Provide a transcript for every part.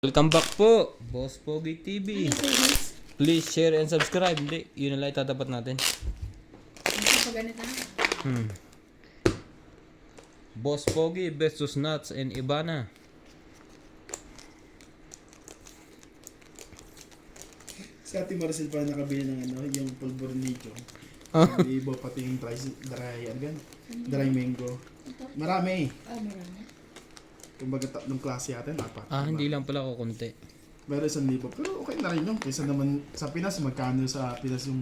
Welcome back po, Boss Pogi TV. Please share and subscribe. Hindi, yun na lang itatapat natin. Boss Pogi versus Nuts and Ibana. Si Ate Maricel pa nakabili ng yung pulbornito. Hindi iba pati yung dry mango. Marami. Marami. Kumbaga tatlong klase yata, apat. Hindi lang pala ko konti. Meron 1,000. Pero okay na rin yun. Kaysa naman sa Pinas, magkano sa Pinas yung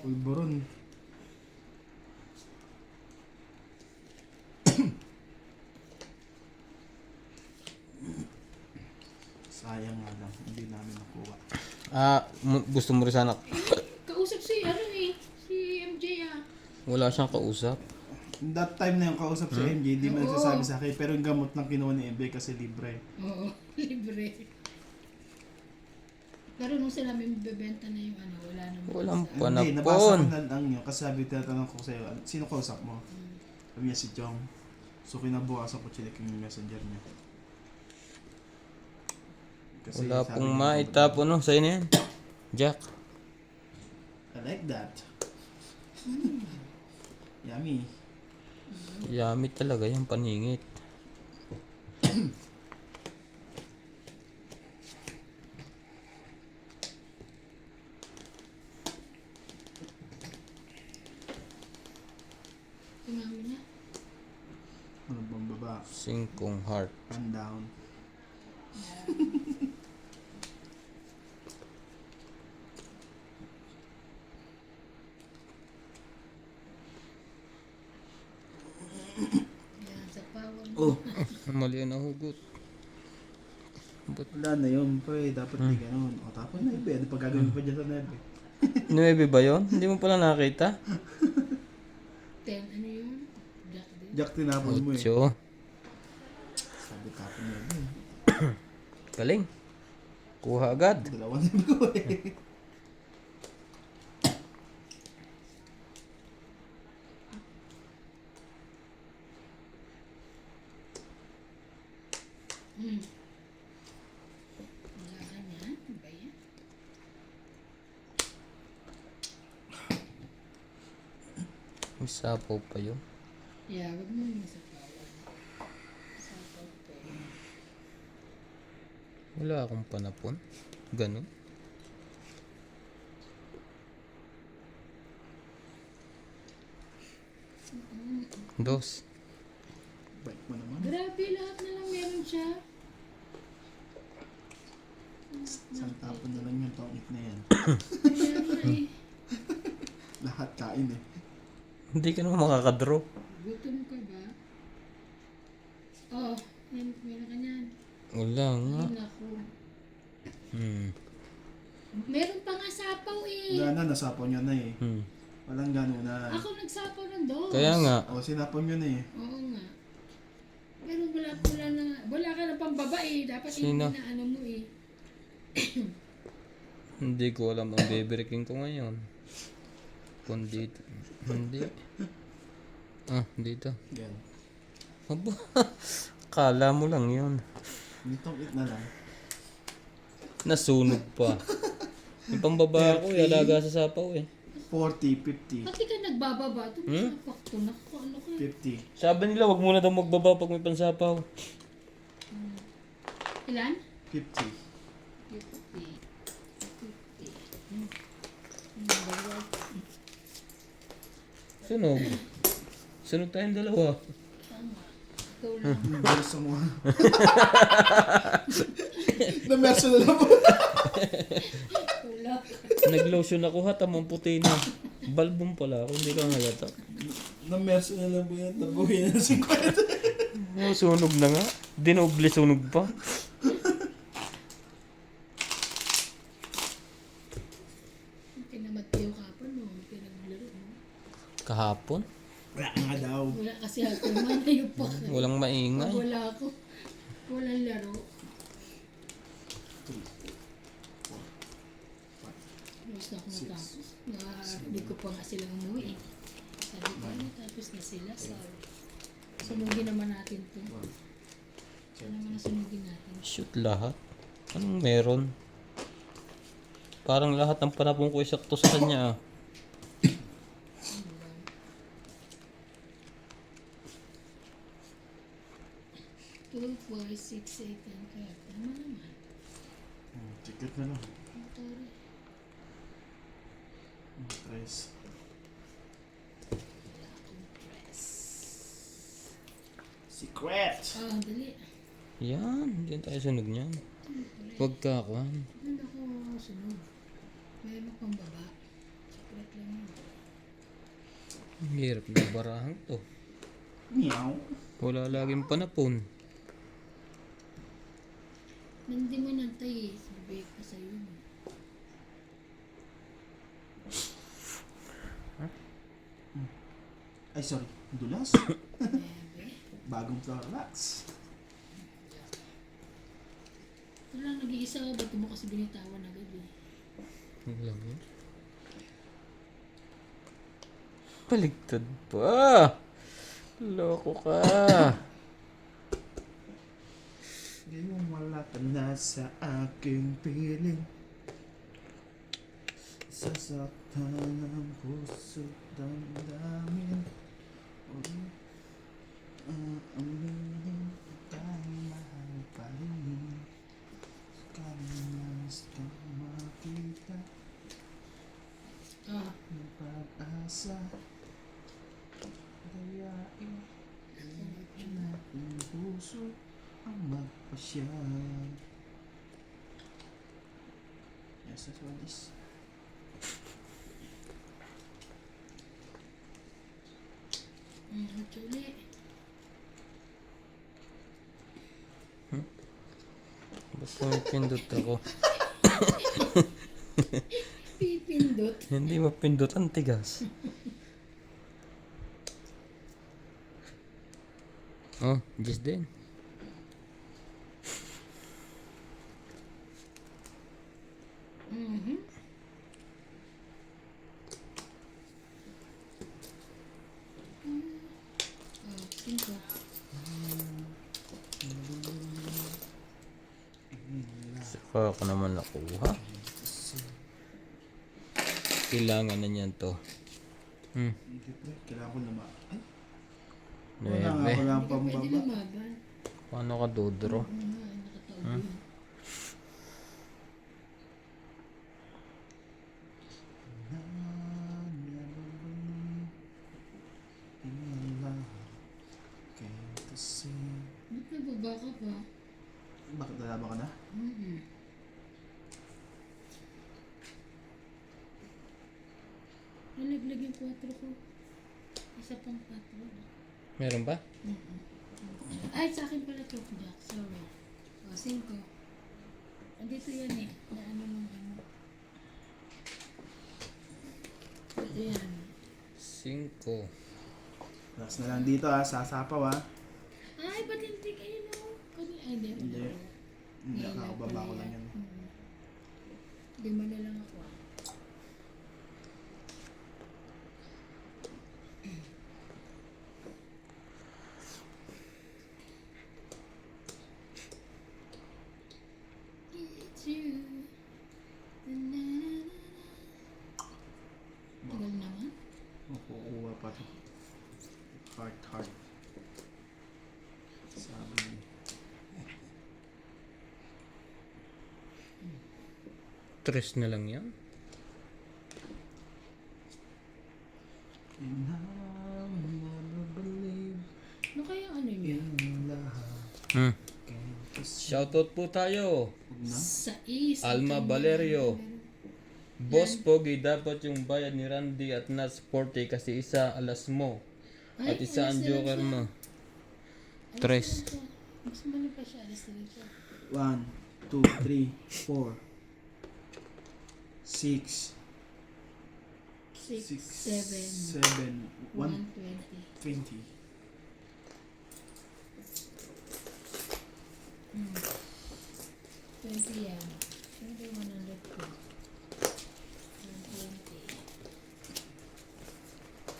pulboron. Sayang nga lang, hindi namin nakuha. Gusto mo rin sana. Kausap si si MJ Wala siyang kausap. That time na yung kausap si MJ, di man nagsasabi sa akin, pero yung gamot lang kinuha ni MJ kasi libre. Oo, libre. Pero nung sila may bebenta na yung wala naman. Walang Hindi, nabasa ko panapon. na lang yun kasi sabi tinatanong ko sa'yo, sino kausap mo? Sabi niya si Jong. So kinabukasan ko chinik yung messenger niya. Kasi Wala sabi pong niya, maitapon, no? Sa'yo na yan. Jack. I like that. Yummy. Yummy talaga yung paningit. Tingnan na. Ano bang baba? Singkong heart. And down. Yan, sa pawang. Oh, Mali na hugot. wala na yun pre. Dapat di ganun. O tapos na ibe. Ano pa gagawin pa dyan sa nebe? 9 ba yun? Hindi mo pala nakita? 10, ano yun? Jack din. Jack tinapon mo eh. 8. Sabi tapon niya yun. Galing. Kuha agad. Dalawa na yun ko eh. Wala ka niyan. Ano ba yan? May sapaw pa yun. Yeah, wag mo yung sa pawang. Sa pawang. Wala akong panapon. Ganun. Dos. Bait mo naman. Grabe, lahat na lang meron siya. Isang tapon na lang yung tongit na yan. Kaya nga eh. Lahat kain eh. Hindi ka naman makakadraw. Gutom ka ba? Oh, meron ka niyan. Wala nga. Ay, naku. Meron pa nga sapaw eh. Wala na, nasapaw niya na eh. Walang gano'n na. Ako nagsapaw ng dos. Kaya nga. O, sinapon yun eh. Oo nga. Pero wala ka na pang babae. Dapat Sino? hindi na ano mo eh. Hindi ko alam ang bebreaking ko ngayon. Kung dito. Hindi. Dito. Yan. Aba. Kala mo lang yun. Yung tongit na lang. Nasunog pa. Yung pambaba ko, alaga sa sapaw eh. 40, 50. Pati ka nagbababa. Ito mga fakto na ko. Ano ka? 50. Sabi nila, wag muna daw magbaba pag may pansapaw. Ilan? 50. 50. 50. Sunog. Sunog tayong dalawa. Tama. Ikaw lang. Verso mo. Na-verso na lang po. Ikaw lang. Nag-lotion ako ha, tamang puti na. Balbong pala ako, hindi ka halata. Na-verso na lang po yan. Nabuhin na ng 50. Sunog na nga. Dinoble sunog pa. Pinamatiyo ka pa no. Pinaglaro mo. Kahapon? Wala nga daw. Wala kasi ako manayo pa. Walang maingay. Wala ako. Walang laro. Tapos na ako matapos. Hindi ko pa nga silang umuwi eh. Sabi ko, tapos na sila. Sunugin naman natin to. Ito naman na sunugin natin. Shoot lahat. Anong meron? Parang lahat ng panapon ko isakto sa kanya ah. 2, 4, 6, 8, 10, kaya tama naman. Ticket na lang. Motor. Tres. Secret! Ah, dali. Yan, diyan tayo sunog niyan. Huwag ka kuhan. Ano ako sunod? Meron akong baba. Secret lang yun. Ang hirap ng barahang to. Meow. Wala laging panapon. Hindi mo nantay eh. Sabi ko sa'yo. Ay, sorry. Dulas. Bebe. Bagong flower wax. Wala, nag-iisa ka. Ba't mo kasi binitawan agad eh? Ang lang yun. Baligtad pa. Loko ka. Ngayong wala ka na sa aking piling. Sasaktan ang puso't damdamin. Aminin tayo mahal pa rin. Kalimas kang makita Ah, ng pag-asa. Dayain ang ating puso ang magpasya. Yes, that's what this. actually. Basta may pindot ako. Pipindot. Hindi mapindot, ang tigas. Oh, just din. Mhm. Oh, 5. Saka ako naman nakuha. Kailangan na niyan to. Hindi pre, kailangan ko naman. Ay, wala nga, Nebe. wala Hindi ka pang pwede baba. lumaban. Paano ka dodro? Oo nga, nakataob yun. Ba't nababa ka pa? Bakit nalaban ka na? Mhm. Nalaglag yung 4 ko. Isa pang 4. Meron ba? Ay, sa akin pala to, Jack. Sorry. O, 5. Andito yan eh. Na ano nung ano. Ito yan. 5. Last na lang dito ha, sasapaw ha. Ay, ba't hindi kayo no? Ay, hindi. Hindi. Hindi, nakakababa ko lang yan. Hindi mo na lang ako. It's you. Na-na-na-na-na. Tagal naman. Makukuha pa to. Heart. Sabi niya. Tres na lang yan. And I'll never believe Ano kaya ano niya? in lahat. Shoutout po tayo. Huwag na. Sa is. Alma Valerio. Boss Pogi, dapat yung bayad ni Randy at Nats 40 kasi isa alas mo. At isa ang joker mo. Tres. Mas mali pa siya. Alas na lang siya. 1, 2, 3, 4, 6, 6, 7, 7, 1, 120. 20. 20 yan. Siyempre 100 ko.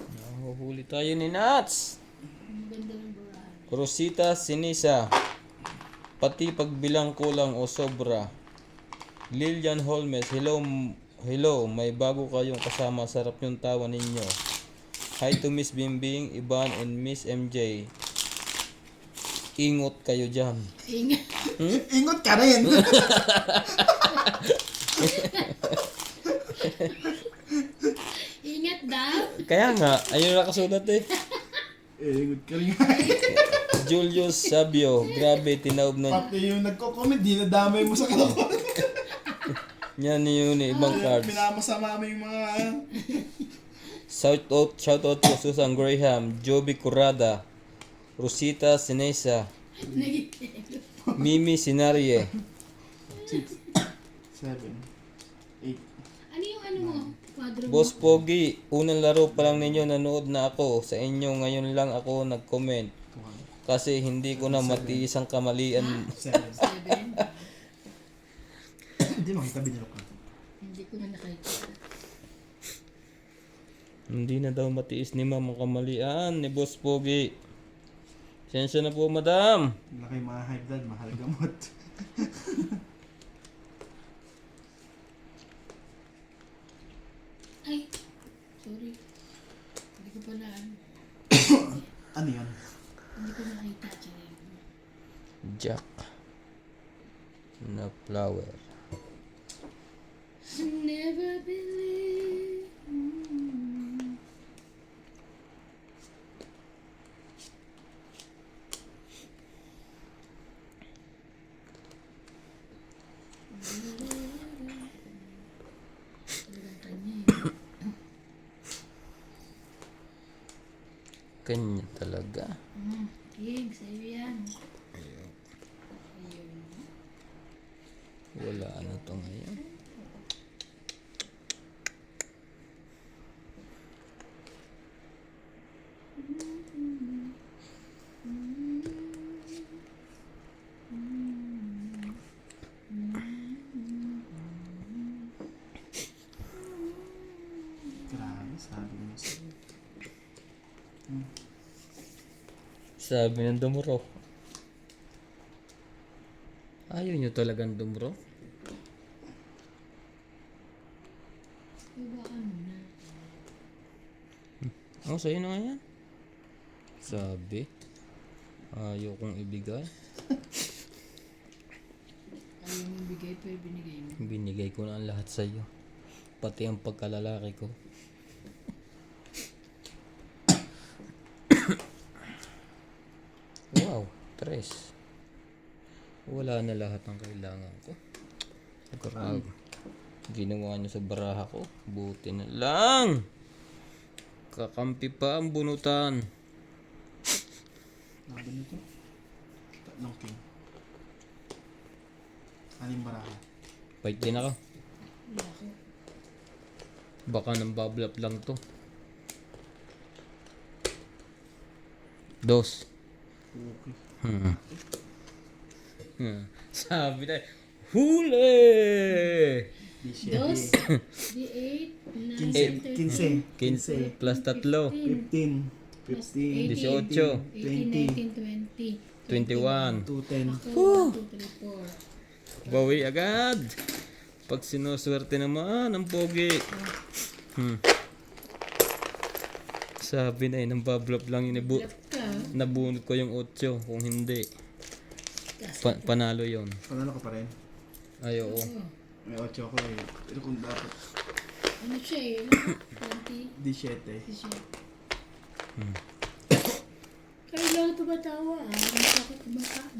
120. Nahuhuli tayo ni Nats. Ang ganda ng burahan. Rosita Sinisa. Pati pagbilang kulang o sobra. Lilian Holmes, hello, hello, may bago kayong kasama, sarap yung tawa ninyo. Hi to Miss Bimbing, Iban, and Miss MJ. Ingot kayo dyan. Ingat. Ingot ka rin! Ingat daw. Kaya nga, ayun na nakasulat eh. Ingot ka rin. Julius Sabio, grabe, tinaob na Pati yung nagko-comment, dinadamay mo sa kalokohan. yan yun eh, ibang cards. Minamasama mo yung mga... Shout out to Susan Graham, Joby Curada, Rosita Sinesa, Mimi Sinarie, 7, 8. Ano yung ano mo? Kwadro mo? Boss Pogi, unang laro pa lang ninyo, nanood na ako. Sa inyo, ngayon lang ako nag-comment. Kasi hindi ko na matiis ang kamalian. 7. 7. Hindi makita, binilok ka. Hindi ko na nakita. Hindi na daw matiis ni ma'am ang kamalian ni Boss Pogi. Sensya na po, madam. Laki mga high blood, mahal gamot. Ay, sorry. Hindi ko pala ano. Ano yun? Hindi ko nakita. Sorry. Jack na flower. Never believe. Talagang kanya eh. Kanya talaga. King, sa'yo yan. Wala na to ngayon. Grabe, sabi mo sa'yo. Sabi ng dumuro. Ayaw nyo talagang dumuro? Baka muna. Oh, sa'yo na nga yan. Sabi. Ayaw kong ibigay. Ayaw mong bigay pero binigay mo. Binigay ko na ang lahat sa'yo. Pati ang pagkalalaki ko. Wow, 3. Wala na lahat ng kailangan ko. Grabe. Ginawa niyo sa baraha ko. Buti na lang. Kakampi pa ang bunutan. Laban nito. Tatlong king. Aling baraha. Fight din ako. Wala ko. Baka nang bablap lang to. 2. Okay. Sabi na, huli! Dos, D8, 9, 15. 15 plus 3. 15. 15. 18, 18, 19, 20, 21. 210. Ako, 1, 2, 3, 4. Bawi agad. Pag sinuswerte naman, ang pogi. Sabi na nang bablap lang yun. Lap ka. Nabunot ko yung 8. Kung hindi, panalo yon. Panalo ka pa rin. Ay, oo. Oh, May 8 ako eh. Pero kung dapat, ano siya eh? 20, di 7. 17. Kailangan tumatawa ah. Hindi ako kumakain.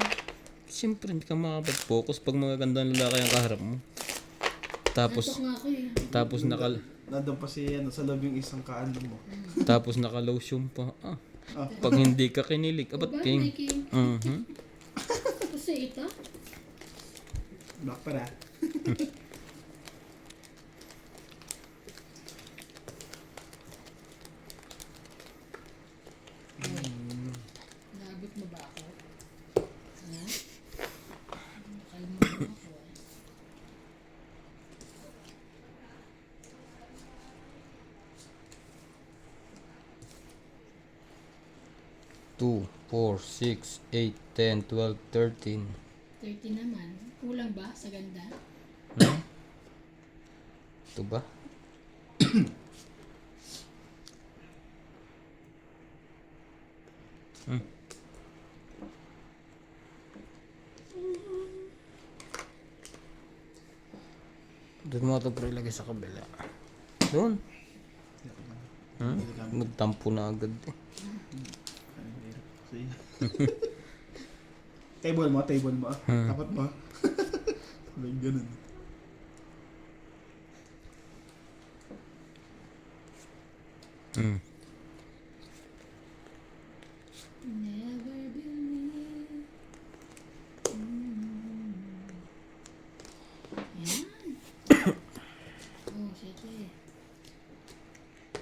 Siyempre, hindi ka makapag-focus pag magagandang lalaki ang kaharap mo. Tapos, Tatok nga ako eh. Nandun pa si ano, sa loob yung isang kaano mo. tapos naka-lotion pa. Ah. Pag hindi ka kinilig, abat Diba, king. may king? Mhm. Kasi ito? Black pa na. Nabot mo ba ako? Ha? Nakalimutan mo ako ah. 2, 4, 6, 8, 10, 12, 13. 30 naman. Kulang ba sa ganda? Hmm? Ito ba? Hmm. Doon mo ito pre ilagay sa kabila. Doon. Hmm? Nagtampo na agad eh. Table mo, table mo. Tapat mo. May ganun. Hmm. Never believe. Yan. Oh, siyete.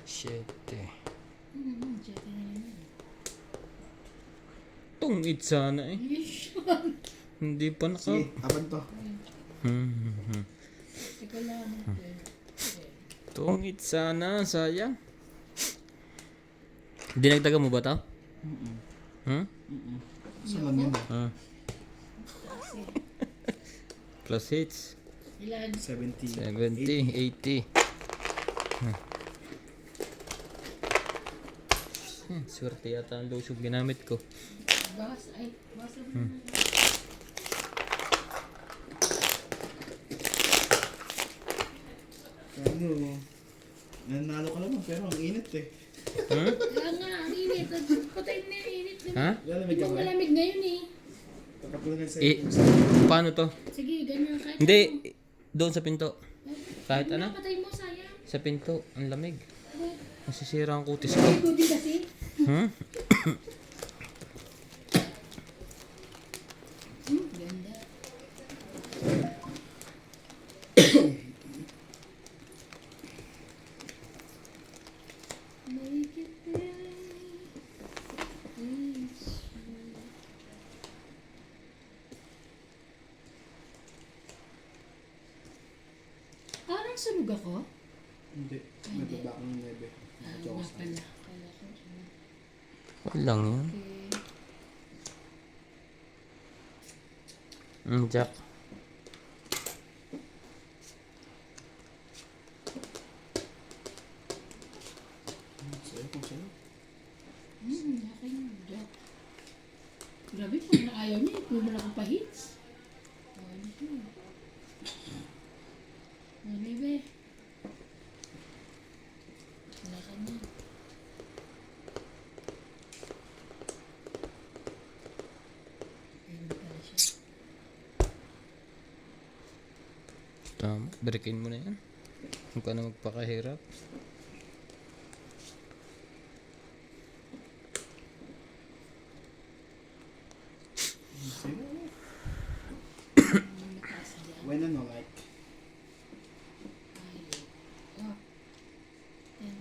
Siyete. Siyete na yun. Tungit sana eh. Yes. Hindi pa naka... Sige, aban to. Teka lang. Tungit sana, sayang. Dinagdagan mo ba ito? Hmm? Saan lang yun? Ah. Plus hits. Ilan? 70. 70, 80. Swerte yata ang lusog ginamit ko. Bas. Ay, basa mo na. Ano? Nanalo ka naman pero ang init eh. Hmm? Kaya nga, ang init. Patayin na yung init. Ha? Lalamig Di ka ba ba? malamig ngayon eh? Pagkapulan sa Eh, paano to? Sige, ganyan kahit Hindi, doon sa pinto. Kahit ano? Patay mo, sayang. Sa pinto, ang lamig. Ano? Masisira ang kutis ko. Ikaw din kasi. Hmm? Ganda. Make it right. Please. Parang sunog ako. Hindi. Nagbaba ko ng nebe. Ah, nga pala. Kala ko. Walang yun. Okay. Jack. Sa'yo kung sa'yo. Aking jack. Grabe, kung ayaw niya, hindi mo na akong pa-hits. Ano siya? Ano ba? Wala ka na. Ayun pala siya. Tama, berikin mo na yan. Huwag ka na magpakahirap. Sa'yo. Ang mataas dyan. When ano like? Ayaw. Oh. Yan.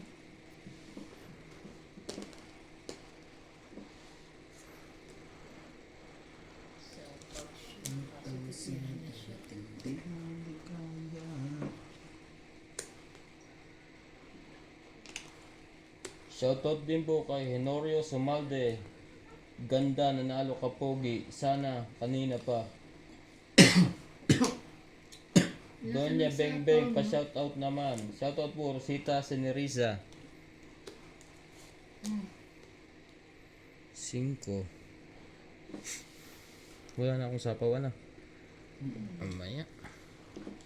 Shoutout din po kay Henorio Sumalde. Ganda, nanalo ka pogi. Sana kanina pa. Donya Beng Beng pa shoutout naman. Shoutout po Rosita Seneriza. 5. Wala na akong sapaw na. Mamaya.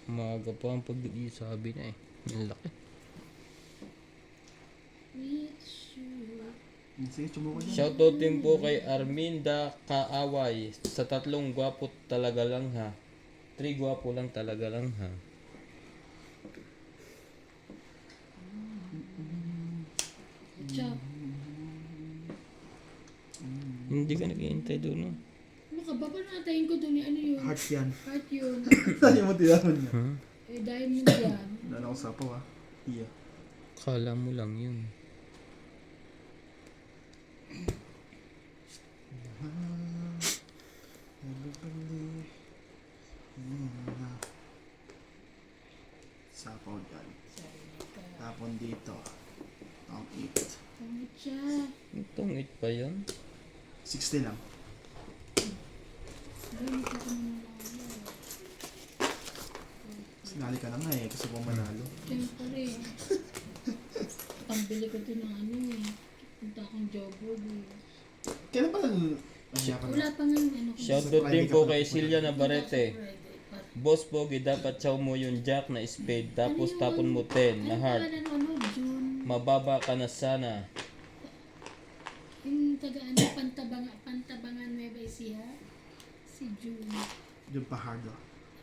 Umaga pa ang pag-iisabi na eh. Ang laki. Sige, sumuko dyan. Shoutout din po kay Arminda Kaaway. Sa 3 gwapo talaga lang ha. 3 gwapo lang talaga lang ha. Chop. Hindi ka nag-iintay doon no? Ano ka ba? Paano natayin ko doon? Ano yun? Heart yan. Heart yun. Tayo mo tinamon niya. Eh, diamond yan. Wala akong sapaw ah. Iya. Kala mo lang yun. Sapaw dyan. Tapon dito. Ang 8. Pangit siya. Tungit pa yun. 60 lang. Ganit ako ng mga Sinali ka na nga eh, gusto kong manalo. Siyempre. Pambili ko din ng ano eh. Punta akong jogger eh. Kailan pa siya pa Wala pa nga yung ano ko. Shoutout din po kay Silya Navarrete. Friday. Boss Pogi, dapat chow mo yung jack na spade tapos tapon mo 10 na Ano heart. pangalan ng ano? June. Mababa ka na sana. Yung taga ano, Pantabangan Nueva Ecija. Si June. Yung pahardo.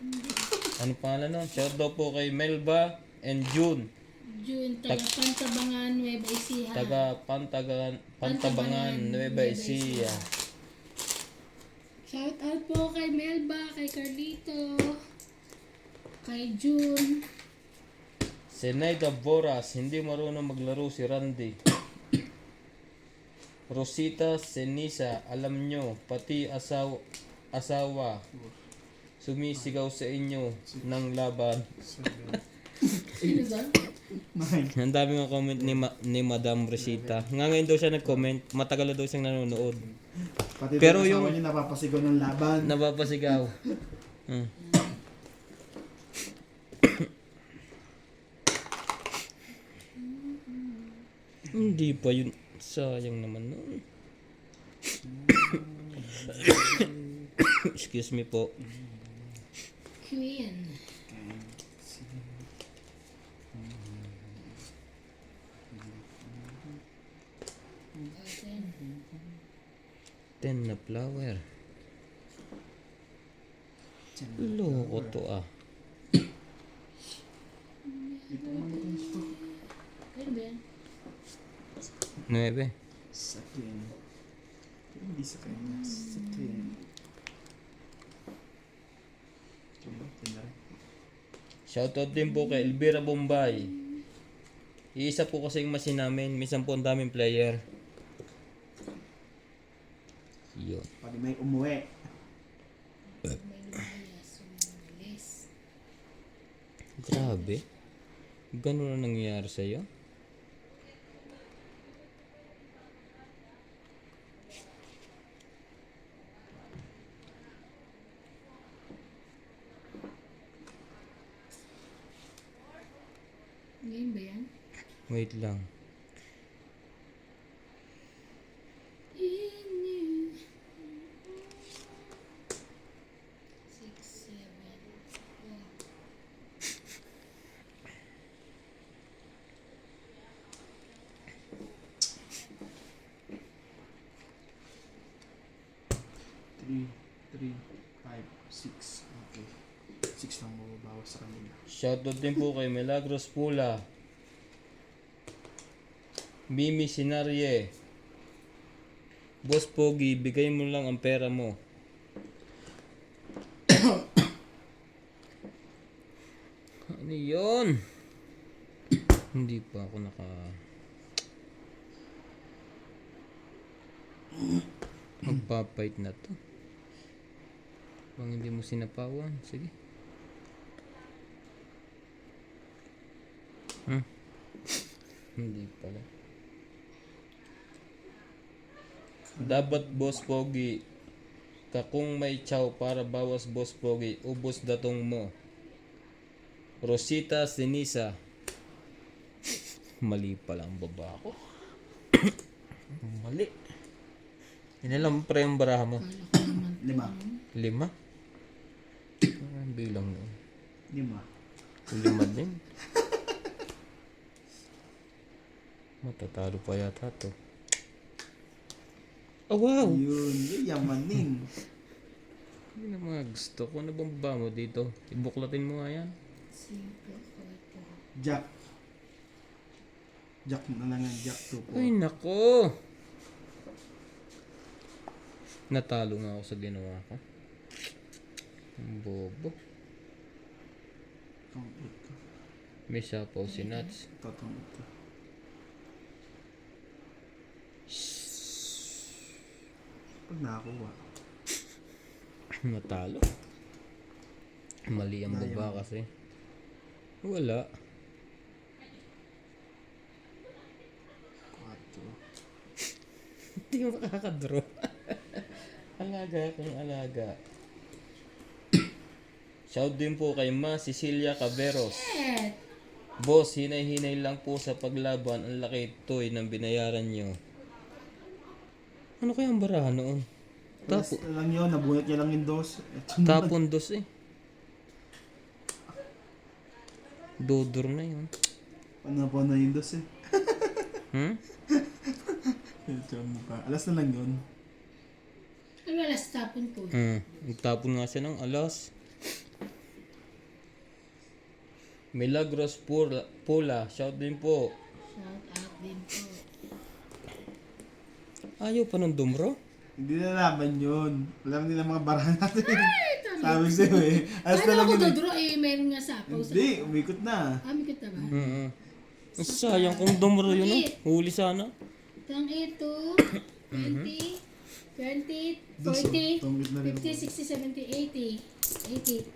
Hindi. Ano pangalan nun? Shoutout po kay Melba and June. June, taga Pantabangan Nueva Ecija. Taga Pantabangan, Nueva Ecija. Shout out po kay Melba, kay Carlito, kay June. Senaida Boras, hindi marunong maglaro si Randy. Rosita Senisa, alam nyo, pati asawa, sumisigaw sa inyo ng laban. Sino ba? Ang dami ng comment ni Madam Rosita. Nga ngayon daw siya nag-comment, matagal na daw siyang nanonood. Pati Pero Pero yung- yung niya napapasigaw ng laban. Napapasigaw. Hmm. Hindi pa yun. Sayang naman nun. Excuse me po. Queen. Ten na flower. Loko to ah. Ano ba yan? 9. Sa akin. Hindi sa kanya. Sa akin. Shoutout din po kay Elvira Bombay. Iisa po kasi yung machine namin. Minsan po ang daming player. Yun. Pag may umuwi. May lumayas, umalis. Grabe. Ganun na nangyayari sa'yo? Ngayon ba yan? Wait lang. In you. 6, 7, 8. Three, 5, 6. Okay. 6 lang mababawas sa kanila. Shoutout din po kay Milagros Pula. Mimi Sinarye. Boss Pogi, bigay mo lang ang pera mo. Ano yun? Hindi pa ako magpapait na to. Bang hindi mo sinapawan. Sige. Hindi pala. Dapat Boss Pogi, kakung may chow para bawas Boss Pogi, ubos datong mo. Rosita Sinisa. Mali pala ang baba ko. Mali. Inilang pre ang baraha mo? Kala ko naman. 5. 5? Ang bilang mo. 5. 5 din. Matatalo pa yata to. Oh wow! Yun, yamanin. Hindi na mga gusto ko. Ano bang baba mo dito? Ibuklatin mo nga yan. 5, 4. Jack. Jack na lang ang Jack 2 po. Ay nako! Natalo nga ako sa ginawa ko. Ang bobo. Itong ito. May sapaw si Nats. Itong ito. Pag nakakuha. Natalo. Mali ang baba kasi. Wala. 4. Hindi mo makakadraw. Alaga kang alaga. Shout din po kay Ma Cecilia Caveros. Shit! Boss, hinay-hinay lang po sa paglaban. Ang laki toy ng binayaran nyo. Ano kaya ang barahan noon? Last na lang yun, nabunot niya lang yung dos. Tapon dos eh. Dodor na yun. Ano po na yung dos eh. Hmm? Ito ang mukha. Alas na lang yun. Ano alas tapon ko? Nagtapon nga siya ng alas. Milagros Pula. Shout din po. Shout out din po. Ayaw pa ng dumro? Hindi na laban yun. Alam nila mga barahan natin. Sabi sa'yo eh. Alas na Ano lang ako yun eh. dodro eh, meron nga sapaw sa... Hindi, umikot na. Amikot na ba? Sayang kung dumro yun oh. Huli sana. Tang ito, 20, 20, Dos, 40, tungkit na rin 50, ako. 60, 70, 80. 80.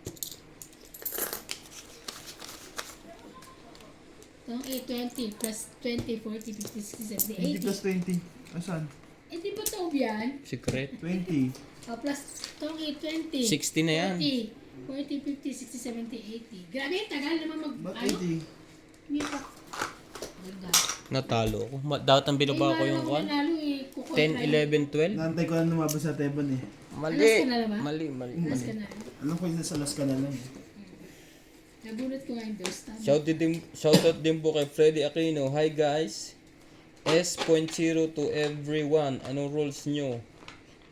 Tang 20 plus 20, 40, 50, 60, 70, 20 plus 20. Asan? Eh, di ba taob yan? Secret. 20. Plus tong 20. 60 na yan. 40, 50, 60, 70, 80. Grabe, tagal naman Ba't ano? 80? Hindi pa. Ganda. Natalo ako. Dapat ang binaba ko yung kwan. 10, 11, 12. Naantay ko lang lumabas sa Teban eh. Mali. Alas ka na naman? Mali. Alas ka na. Alam ko yung nasa alas ka na lang eh. Nabunot ko nga yung dos. Shoutout din po kay Freddy Aquino. Hi guys. S.0 to everyone. Anong rules nyo?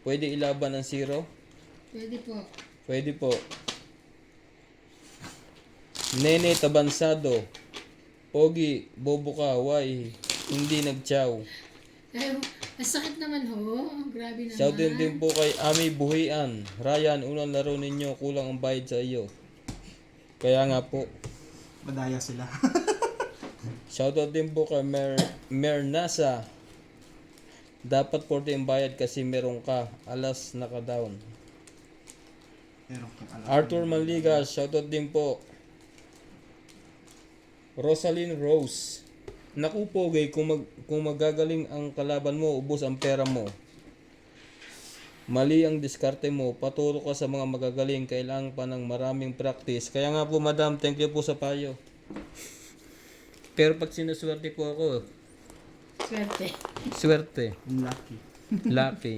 Pwede ilaban ng 0? Pwede po. Pwede po. Nene Tabansado. Pogi, bobo ka, why? Hindi nagchow. Ay, ang sakit naman ho. Grabe naman. Shoutout din po kay Ami Buhian. Ryan, unang laro ninyo, kulang ang bayad sa iyo. Kaya nga po. Madaya sila. Shoutout din po kay Mer Nasa. Dapat 40 ang bayad kasi meron ka. Alas naka-down. Meron kang alam. Arthur Manliga, shoutout din po. Rosaline Rose. Naku Pogi, kung magagaling ang kalaban mo, ubos ang pera mo. Mali ang diskarte mo, paturo ka sa mga magagaling, kailangan pa ng maraming practice. Kaya nga po madam, thank you po sa payo. Pero pag sinuswerte po ako, Swerte. swerte, Lucky. lucky.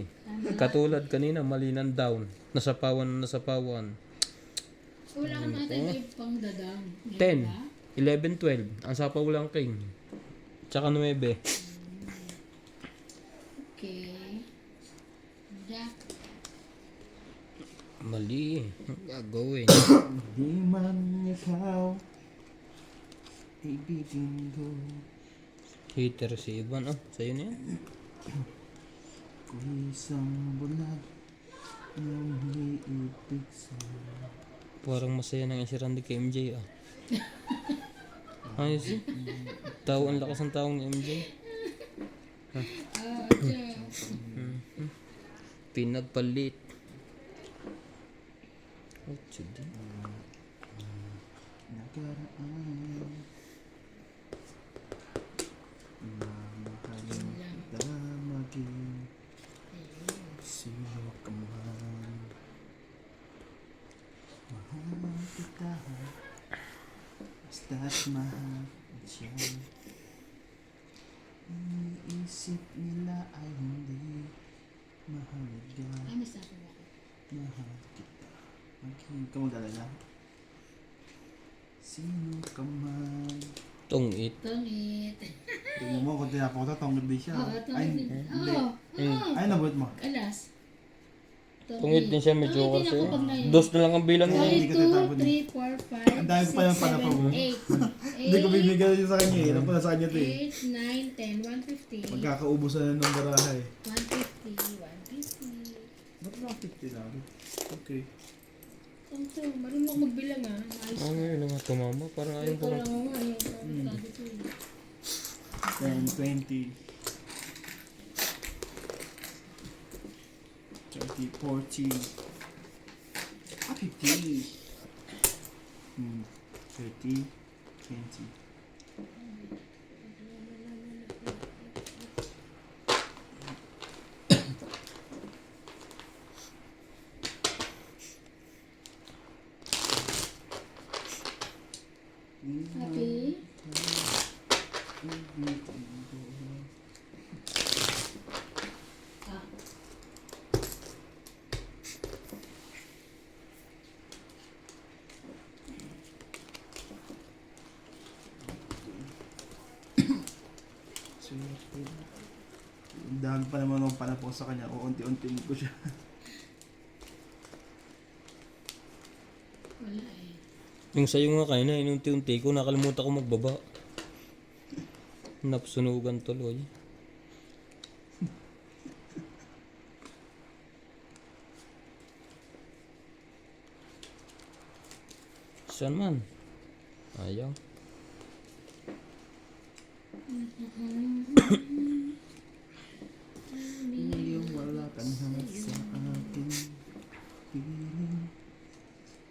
Katulad kanina, mali ng down. Nasapawan. Wala ka natin yung pang dadang. 10, 11, 12. Ang sapaw lang king. Tsaka 9. Okay. Jack. Mali. Ang gagawin. Di man ikaw ibigin ko. Hater si Ivan. Oh, sa'yo na yan. Kung isang bulag yung iibig sa'yo. Parang masaya nang si Randy kay MJ ah. Ayos eh. Ang lakas ng taong ni MJ. Jack. Pinagpalit. Oh, chudi. Nakaraan mamahalin kita maging sino ka man. Mahal kita basta't mahal siya. Iniisip nila ay hindi mahalaga. Ay, may sabi ako. Mahal kita maging ka mag-alala. Sino ka man. Tungit. Tongit. Tingnan mo kung tinapo ko, tongod din siya. Oo, Ay, tongit. hindi. Oo. Ay, nabot mo. Alas. Tungit din siya medyo Tongit din kasi. ako pag na- Dos na lang ang bilang niya. Hindi 1, ka 2, tatapon 3, 4, 5, Ang dami pa yung panapang mo. 8, Hindi ko bibigyan yun sa kanya eh. Alam ko na sa kanya to eh. 8, 9, 10, 150. Magkakaubusan na ng barahay. 150, 150. Ba't na 50 lang? Okay. So, marunong ako magbilang ah. Maayos. Ano yun nga tumama? Parang ayaw Ito ko lang ako nga. Yung sabi ko eh. 10, 20. 30, 40. 50. 30, 20. Happy? Ah. Dahil pa naman ng panapos sa kanya, uunti-untiin ko siya. Wala eh. Yung sa'yo nga kayo na, inunti-unti ko, nakalimutan ko magbaba. Napasunugan tuloy. Saan man? Ayaw. Yung wala ka na sa akin piling,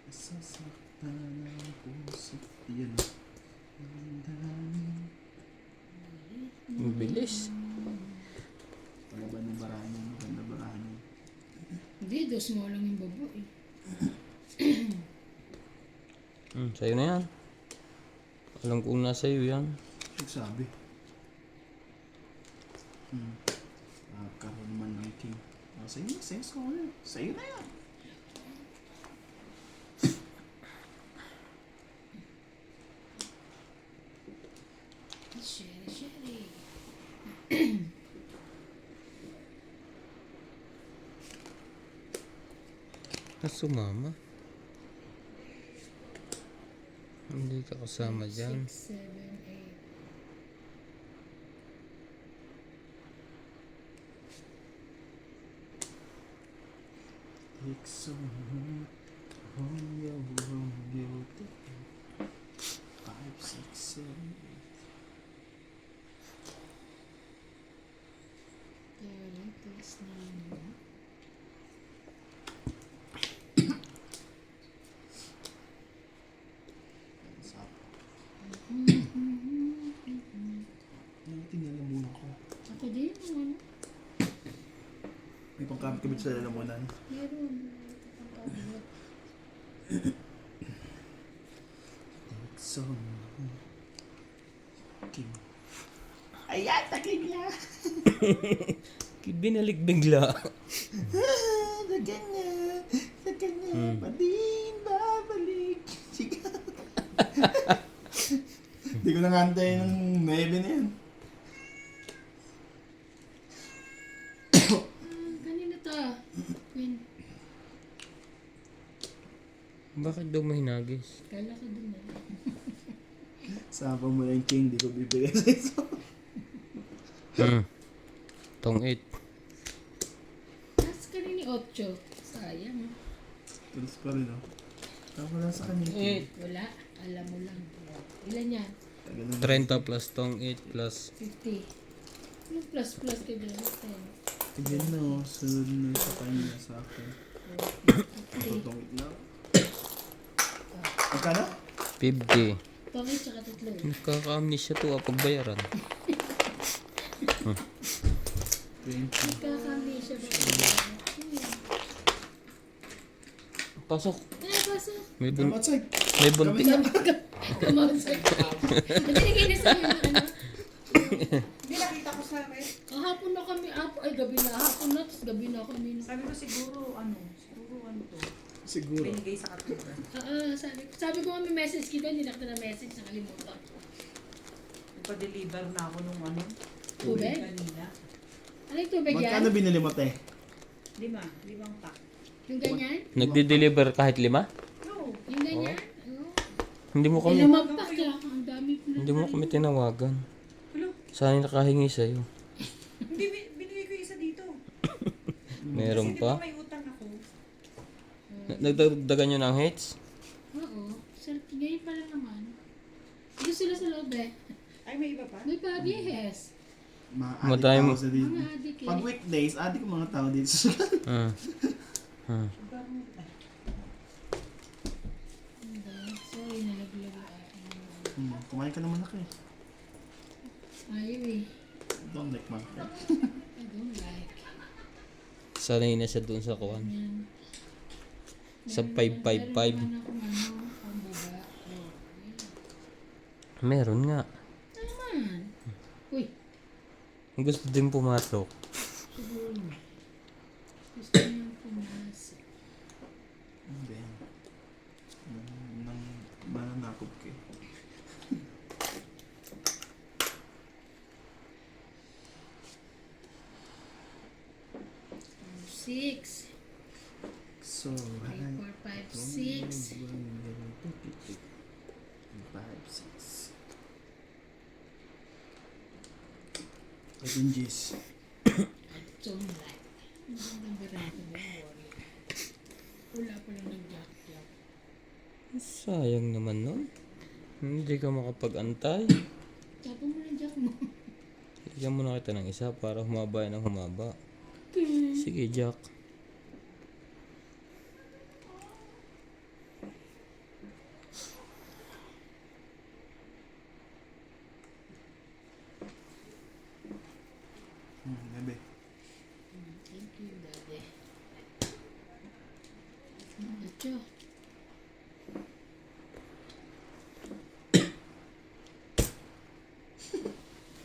sasaktan ang puso. Yan. Ang bilis. Palaban ng barahan yun. Maganda barahan yun. Hindi, dos mo lang yung babo eh. Sa'yo na yan. Alam kong nasa iyo yan. Nagsabi. Karoon naman ng king. Sa'yo na, sa'yo na yan. Sherry, sherry. Sumama. Hindi ka kasama dyan. 6, 7, 8. Romeo, 5, 6, 7, 30 plus 9. Tingnan muna ko. Ako din, ano? May pangkabit sa lalamunan. Meron. So, king. Ayan, taking niya. Binalik bigla. Sa kanya, pa din babalik. Sigaw. Hindi ko nangantay ng 9 na yan. Kanina to. Queen. Bakit daw may nagis? Kala ko dun eh. Sapa mo lang yung king, di ko bibigay sa iso. Tong 8. Tapos kanini 8. Sayang. Tulos pa rin, oh. Tama lang sa kanya. Wala. Alam mo lang. Ilan yan? 30 plus tong 8 plus 50. Yung plus plus ka dyan. 10. Tigyan na, oh. Sunod na sa kanya sa akin. Tutungit na. Magkano? 50. Pangit tsaka tatlo. Nakaka-amnesia to pagbayaran. 20. Kakami siya ba? Pasok. Pasok. May Dapat sa'yo. may bunti. Kumausay. Natinigay na sa inyo ano? Hindi, nakita ko sa red. Kahapon na kami, ay gabi na. Hapon na, tapos gabi na kami. Sabi ko siguro to. Siguro. Binigay sa katulad. Sabi ko may message kita, hindi na kita na message, nakalimutan. Nagpa-deliver na ako nung ano. Tubig? Kanina. Ano yung tubig yan? Magkano binili mo, te? 5 pack. Yung ganyan? Nagde-deliver kahit 5? No. Yung ganyan? Oo. Hindi mo kami Ilang magpak lang, ang dami ko na. hindi mo kami tinawagan. Hello? Sana nakahingi sa'yo. Hindi, binigay ko yung isa dito. Meron Kasi pa? di ba may utang ako? Nagdagdagan nyo ng hates? Oo. Ngayon pa lang naman. Dito sila sa loob eh. Ay, may iba pa? May pabihes. Mga Madami adik mo. tao sa dito. Mga adik eh. Pag weekdays, adik ko mga tao dito sa Ah. Ah. Sorry, nalaglag. Kumain ka naman ako eh. Ayaw eh. Don't like my friend. I don't like. Sanay na siya doon sa kuwan. Yan. Sa 555. Meron naman akong ano, pambaba. Oh, Meron nga. Naman. Uy, Gusto din pumasok. siguro. Gusto niyang pumasok. Hindi. Nang mananakop ka. 6. So, 3, 4, 5, 6. 5, 6. Ito yung G's. John Light. Ang birato mo, worry. Wala pa lang nag-jack-jack. Sayang naman nun. Hindi ka makapag-antay. Tapo mo ng jack mo. Bigyan mo na kita ng isa para humaba ng humaba. Sige, Jack. Gabi. Thank you, Daddy. Nacho.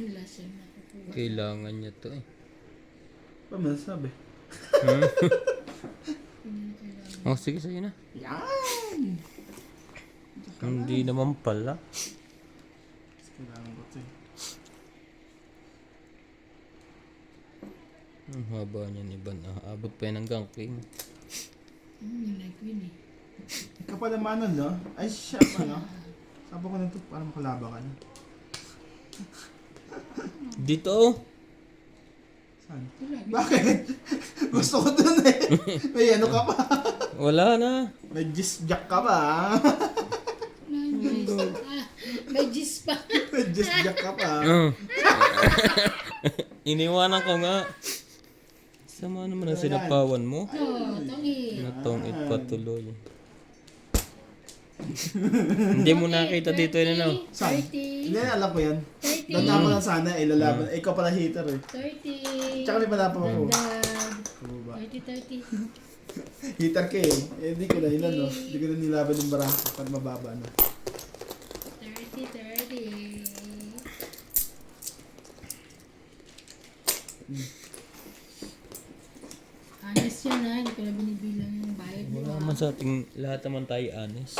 Wala siyang nakukuha. Kailangan niya to eh. Pa masasabi? Hindi na kailangan. Oh, sige, sa'yo na. Yan! Hindi naman pala. Kailangan ko ito eh. Ang haba niya ni Ban. Abot pa yan hanggang king. Yung nag-win eh. Kapal naman nun, no? Ay, siya pa, no? Sabi ko na ito para makalaba ka na. Dito oh. Saan? Wala. Bakit? Gusto ko dun eh. May ano ka pa. Wala na. May gis jack ka pa, ha? May gis pa. May gis jack ka pa. Iniwanan ko nga. Sama naman ang sinapawan mo. Oo, tangi. Natongit patuloy. Hindi mo nakita dito yun ano. Saan? 30. Hindi, alam ko yan. 30. Tanda ko lang sana, ilalaban. Ikaw pala hater eh. 30. Tsaka may pala pa ako. Dagdag. Baba. 30. Hater ka eh. Eh, di ko na ilan, no? Di ko na nilaban yung baraha pag mababa na. 30. Honest yan ha, hindi ko na binibilang yung bayad mo. Wala naman sa ating lahat naman tayo honest.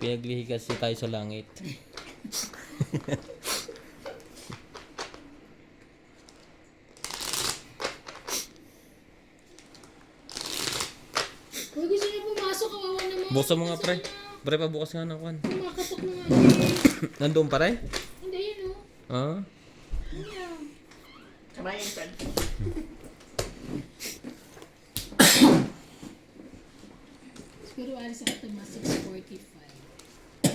Pinaglihi kasi tayo sa langit. Uy, gusto niyo pumasok, kawawa naman. Buksan mo nga pre. Pre, pabukas nga ng kwan. Kumakatok na nga. Nandoon pa rin? Hindi, yun o. Ah? Yeah. Siguro alis ako ito mga 6:45.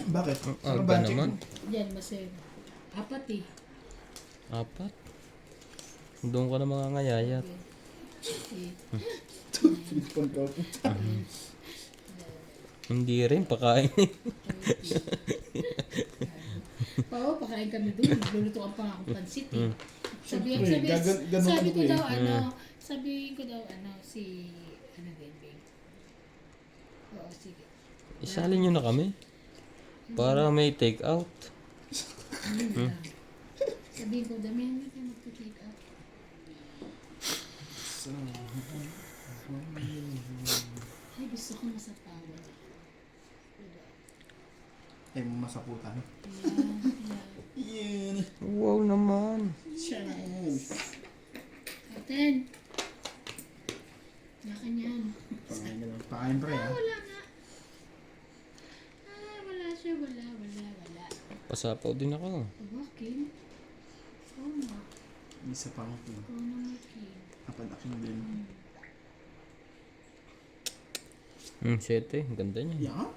Bakit? Aga budget naman. mo? Yan, masaya. Apat eh. Apat? Doon ka na mga ngayayat. Okay. Pang kapo. Hindi rin, pakain. Oo, pakain kami doon. Nagluluto ka pa nga akong pansit eh. Sabi Ganun ko ko daw eh. sabi ko daw si Benbeng. Oo, sige. Isalin nyo na kami. Para may take out. Sabihin ko, damihan niyo kayo magpa-take out. Ay, gusto ko masapawan. Eh, masaputan. Yeah. Yan. Wow naman. Chance. Aten. Yakan yan. Pakain na lang. Pakain pre, ha? Wala nga. Wala siya. Wala. Pasapaw din ako. Bakit? Oo nga. Isa pa ako. Oo naman, Kim. Kapag aking din. 7. Ang ganda niya. Yan.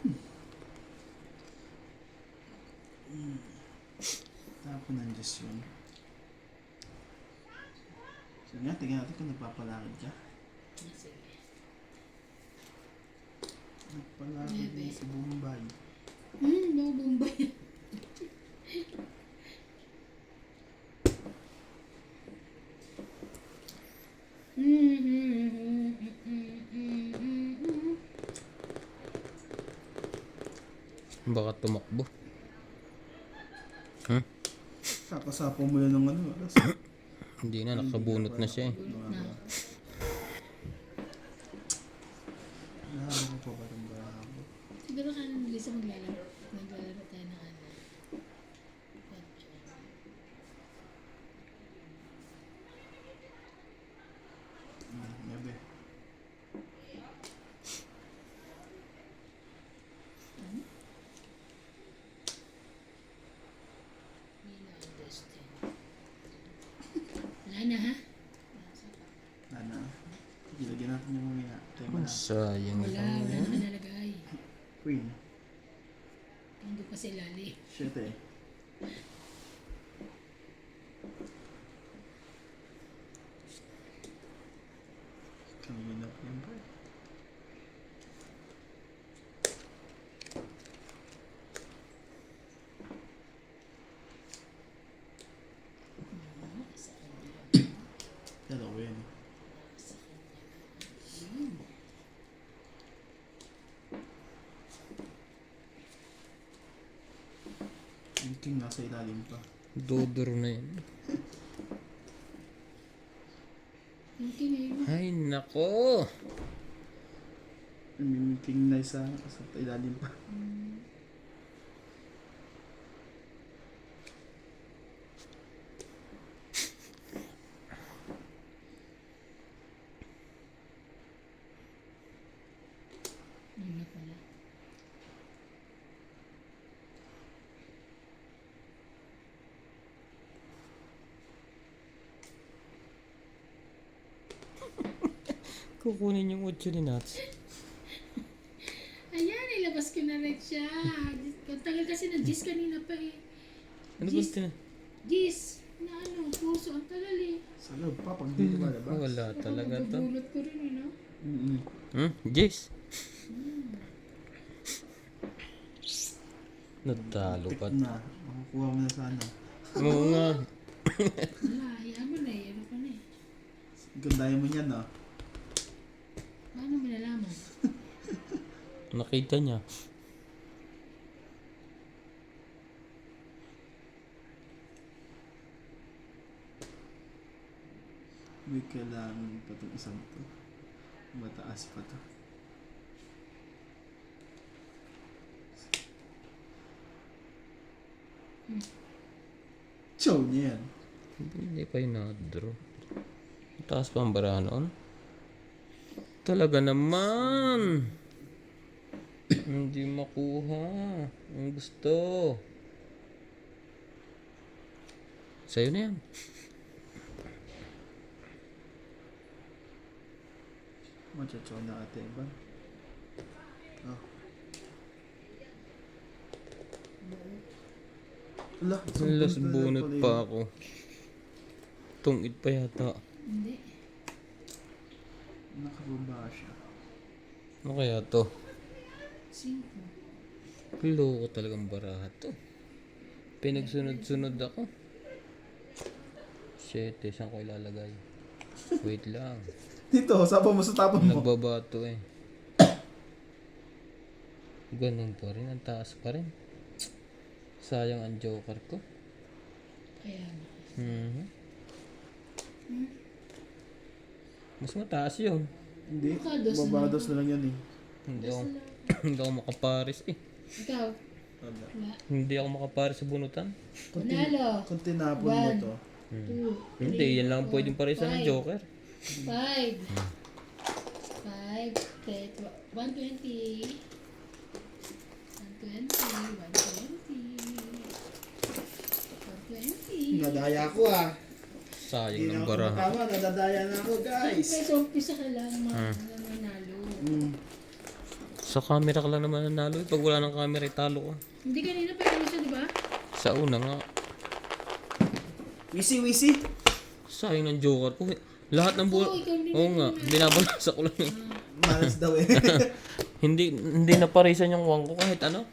Tapos nandiyan yun. So nga, tingnan natin kung nagpapalakad ka. Sige. Nagpalakad din sa Bombay. No, Bombay. Baka tumakbo. Hmm? Kakasapo mo yan ng ano. Alas. Hindi na, nakabunot na siya eh. Na. Nahanap ko pa ba itong barako? Siguro ka nang Lisa maglalaro. Maglalaro tayo ng ano. Yabe. Wala na ha? Ano? Ilagyan natin yung mamaya. Tayo mo na. Sayang Wala na nalagay. Queen. Hindi pa sila li. Shit eh. Kanina pa yan ba? Dalawa yan. Yung king nasa ilalim pa. Dodor na yan. Yung kinayin mo. Ay, nako. Yung king na isa sa ilalim pa. Yun na pala. Kukunin yung 8 ni Nats. Ayan, ilabas ko na rin siya. Ang tagal kasi ng Gis kanina pa eh. Ano ba ito na? Gis, na ano, puso. Ang tagal eh. Sa loob pa, pag di lumalabas. Wala talaga to. Bulot ko rin eh, no? Jace. Natalo pa. Tik na. Makukuha mo na sana. Oo nga. Wala, hayaan mo na eh. Ano ka na eh. Gandayan mo yan, no? Paano mo nalaman? Nakita niya. May kailangan pa itong isang to. Mataas pa to. Chow niya yan. Hindi pa yung na-draw. Taas pa ang barahan noon. Talaga naman. Hindi makuha. Ang gusto. Sa'yo na yan. Machachaw na ate ba? Oh. Ala, Las bunot pa ako. Tungit pa yata. Hindi. Nakababa siya. Ano kaya to? 5. Loko talagang baraha to. Pinagsunod-sunod ako. 7, saan ko ilalagay? Wait lang. Dito, sapa mo sa tapon mo. Nagbabato eh. Ganun pa rin. Ang taas pa rin. Sayang ang joker ko. Kaya na. Mas mataas yun. Hindi, Bakados na babados na lang yan eh. Hindi ako, hindi ako makaparis eh. Ikaw. Wala. Wala. Hindi ako makaparis sa bunutan. Panalo. Kung tinapon mo One. to, 2. Hindi, yan lang ang pwedeng parisan ng joker. 5. 5. 120. 120. 120. 120. nadaya ko ah. Sayang Hindi ng na ako baraha. tama, nadadaya na ako guys. Peso, umpisa ka lang manalo. Sa camera ka lang naman nanalo eh. Pag wala ng camera, talo ka. Hindi kanina pa yun siya, di ba? Sa una nga. Wisi. Sayang ng joker ko. Lahat ng Oo, ikaw din. Oo nga, binabanasa ko lang eh. Malas daw eh. Hindi na parisan yung wang ko kahit ano.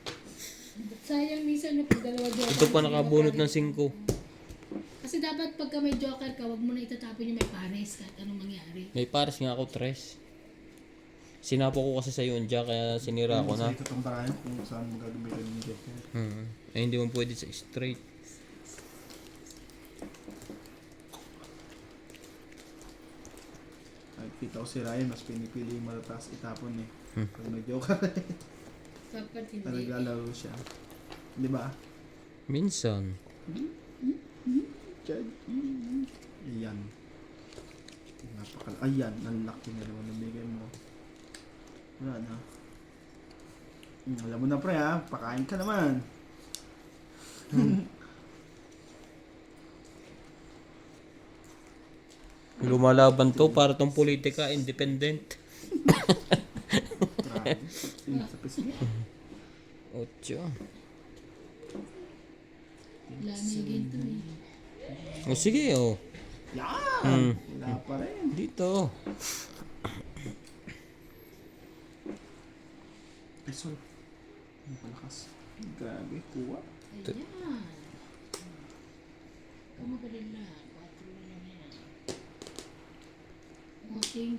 Sayang minsan na pag dalawa joker. Ito pa nakabunot ng 5. Kasi dapat pagka may joker ka, wag mo na itatapon yung may pares kahit anong mangyari. May pares nga ako 3. Sinapo ko kasi sa'yo yung jack, kaya sinira ko na. Ito itong tayo kung saan magagamitin yung jack. Eh, hindi mo pwede sa straight. Nakikita ko si Ryan, mas pinipili yung matataas itapon eh. Pag nag-joke Dapat na hindi. naglalaro siya. Di ba? Minsan. Ayan. Ayan, ang laki na naman ng bigay mo. Wala na. Alam mo na pre ha, pakain ka naman. Lumalaban to para tong politika, independent. Grabe. Sa pisngi. 8. Lamigin to eh. O sige, oh. Yan! Wala pa rin. Dito. Pisol. Ang palakas. Grabe, kuha. Ayan. Kumagaling lang. 4 na lang yan. Okay.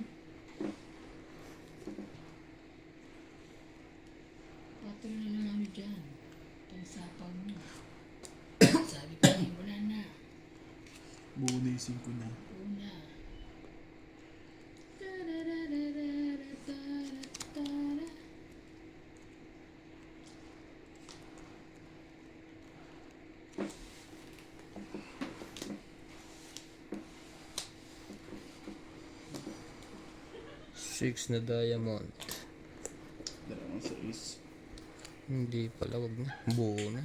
4 na lang ano dyan. Itong sapaw mo. Sabi ko na wala na. Buo na yung 5 na. Una. Six na diamond. Dalawang sa is. Hindi pala, wag na. Buo na.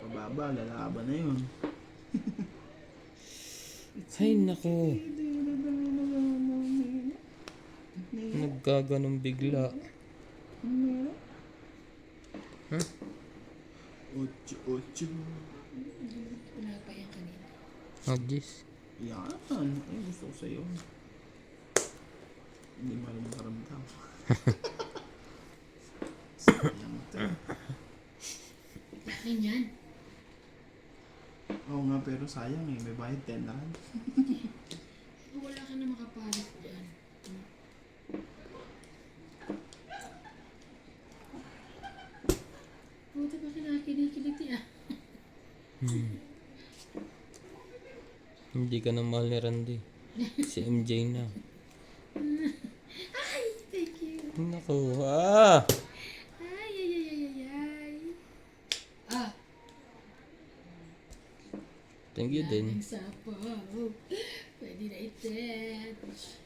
Pababa, lalaban na yun. Ay, nako. Nagkaganong bigla. Ocho. Wala pa yan kanina. Agis. Yan. Ay, gusto ko sa'yo. Hindi mo alam ang karamdam. Sayang ito. Akin yan. Oo nga, pero sayang eh. May bayad 10 na. Wala ka na makapalit dyan. Buti pa kinakinikiliti ah. Hindi ka na mahal ni Randy. Si MJ na. Ay, thank you. Nako, ah! Ay, ay, ay, ay, ay, ay. Ah, Thank you din. daming sapaw. Pwede na i-touch.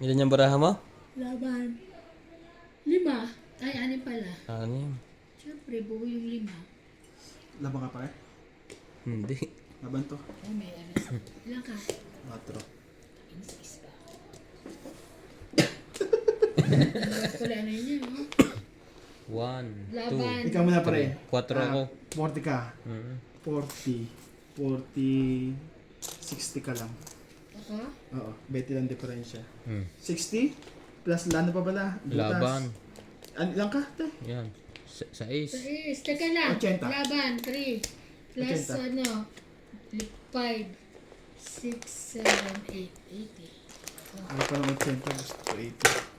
Ilan yung baraha mo? Laban. 5. Ay, 6 pala. Anim. Siyempre, buo yung 5. Laban ka pa eh? Hindi. Laban to. Oh, may ano. Ilan ka? 4. Insist pa. Pala ano yun yun, no? 1, Laban. 2, Ikaw muna pa rin. 4 ako. 40 ka. Mm. 40. 60 ka lang. Ako? Oo, 20 lang diferensya. Mm. 60 plus lano pa pala. Butas. Laban. Ano lang ka? Te? Yan. Sa ace. Is, teka lang. 80. Laban, 3. Plus 80. ano, 5, 6, 7, 8, 80. Ano pa lang 80? Gusto ko 80.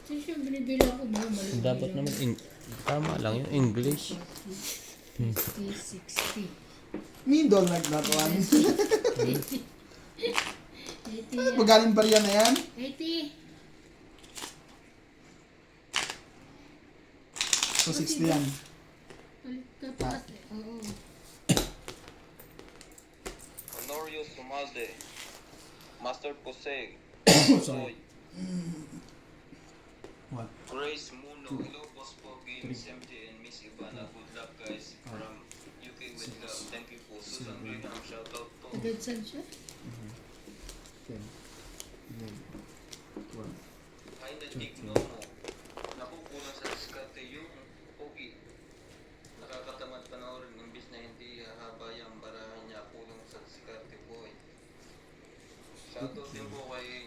So, siya, binibilang ko mo. Mali. Dapat naman, tama lang yung English. 50, 60. Mindol like that one. 80. 80 yan. Magaling barya na yan. 80. So 60 yan. Palit ka pa. Oo. Honorio Sumalde. Master Poseg. Sorry. What? Grace Muno. Hello, Boss Pogi, Miss MJ, and Miss Ivana. Good luck, guys. From UK with love. Thank you po. Susan Green, ang shoutout po. Agad saan siya? 10. 11. 12. Ay, natigno mo. Nakukulang sa diskarte yung Pogi. Nakakatamad panoorin. Imbis na hindi hahaba yung barahan niya, kulang sa diskarte po eh. Shoutout din po kay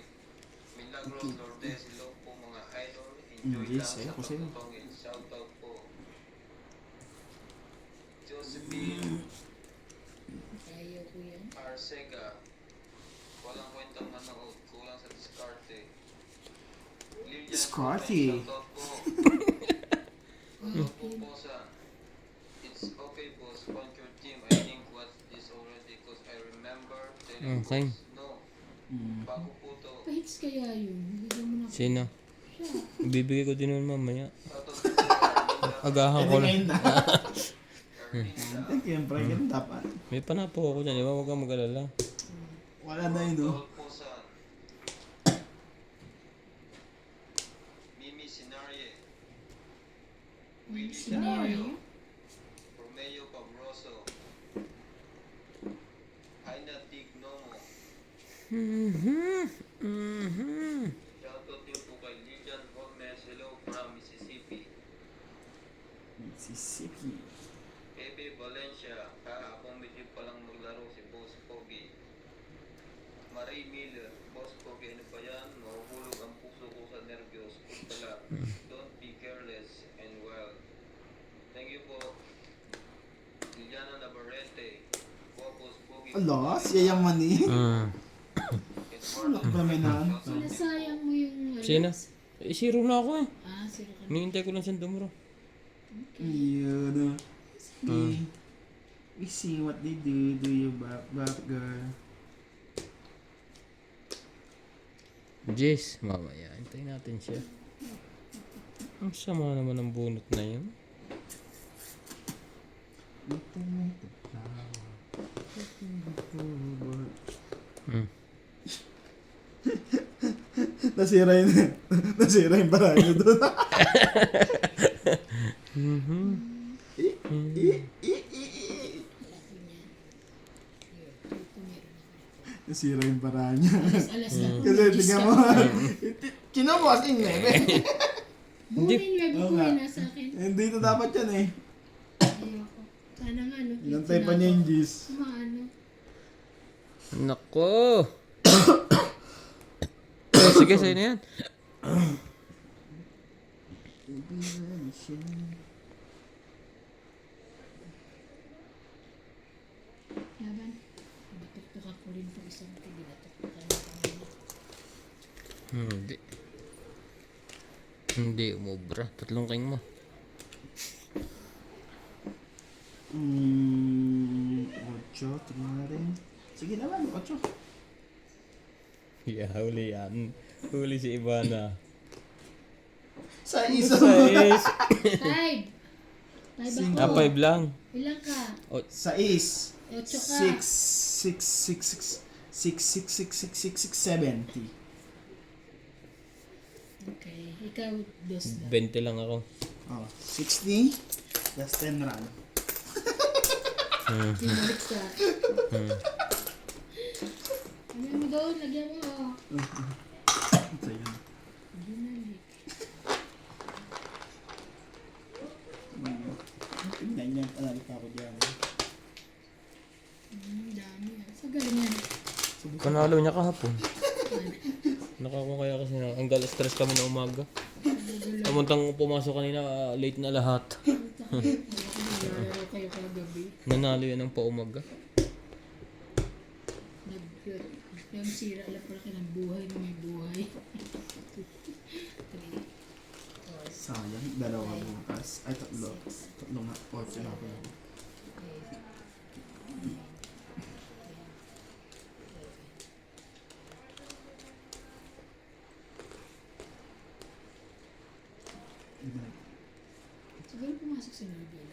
Milagros Lourdes. Hello po mga idol. Enjoy Yes, lang sa ako sa'yo. pagtutungin. Shoutout po. Josephine Ayaw ko yan. Arcega. Walang kwentang manood. Kulang sa diskarte. Lilian Diskarte. shoutout po. Po po sa It's okay boss. Punch your team. I think what this already cause I remember telling Okay. boss no. Bago po to. Pahits kaya yun. Bigyan mo na. Sino? Siya. Ibibigay ko din nun mamaya. Shoutout po sa Agahan ko na. Ngayon na. Erlinda. Siyempre, ganun dapat. May panapo ako dyan, di ba? Huwag kang mag-alala. Wala na yun, no? Tol po sa Mimi Sinarie. Willie Scenario. Romeo Pabroso. Aina Tignomo. Shoutout din po kay Lilian Gomez. Hello from Mississippi. Mississippi. Pepe Valencia. Kahapon medyo palang maglaro si Boss Pogi. Marie Miller. Boss Pogi, ano ba yan? Mahuhulog ang puso ko sa nervyos. Kung pala, don't be careless and wild. Thank you po. Liliana Navarrete. Boss Pogi. Ala, siya yung mani. Wala Eduardo pa may na. Sinasayang mo yung... Sino? Eh, zero na ako eh. Ah, sino ka na? Hinihintay ko lang siyang dumuro. Yun. Okay. We see what they do. Do you back, girl? Jess, mamaya. Hintayin natin siya. Ang sama naman ng bunot na yun. Nasira yun. Nasira yung barangay doon. Nasira yung barangay niya. Alas na po. Kasi tingnan mo. Kinabos yung nebe. Muna yung web Oo ko nga. yun nasa akin. Hindi ito dapat yan eh. Ayoko. Sana nga, no? Inantay pa niya yung G's. Maano. Nako! Sige, sa'yo na yan. Laban. Batuktukan ko rin itong isang pinatuktukan mo kanina. Hindi. Hindi, umubra. Tatlong king mo. Ocho, tingnan natin. Sige naman, ocho. Yeah, huli yan. Huli si Ivana. Sa isa. Sais! 5! 5 Ah, ako. 5 lang. Ilang ka? Sa is. 8 ka. 70. Okay. Ikaw, dos na. 20 lang ako. Oh, 60 plus 10 run. Sinalik ka. Lagyan mo doon. Lagyan mo. So, yun. Ginalik. Tingnan niya, analit pa ako diyan. Dami. Sa galing yan. Panalo niya kahapon. Nakakuha kaya kasi na, ang stress kami na umaga. Pamuntang pumasok kanina, late na lahat. Naglalaro kayo kagabi. Nanalo yan ng paumaga. Yung sira, alam pala ka ng buhay na may buhay. Sayang, dalawa bukas. Ay, tatlo. Tatlo nga. Ocho na ako. Siguro pumasok sa Nobel.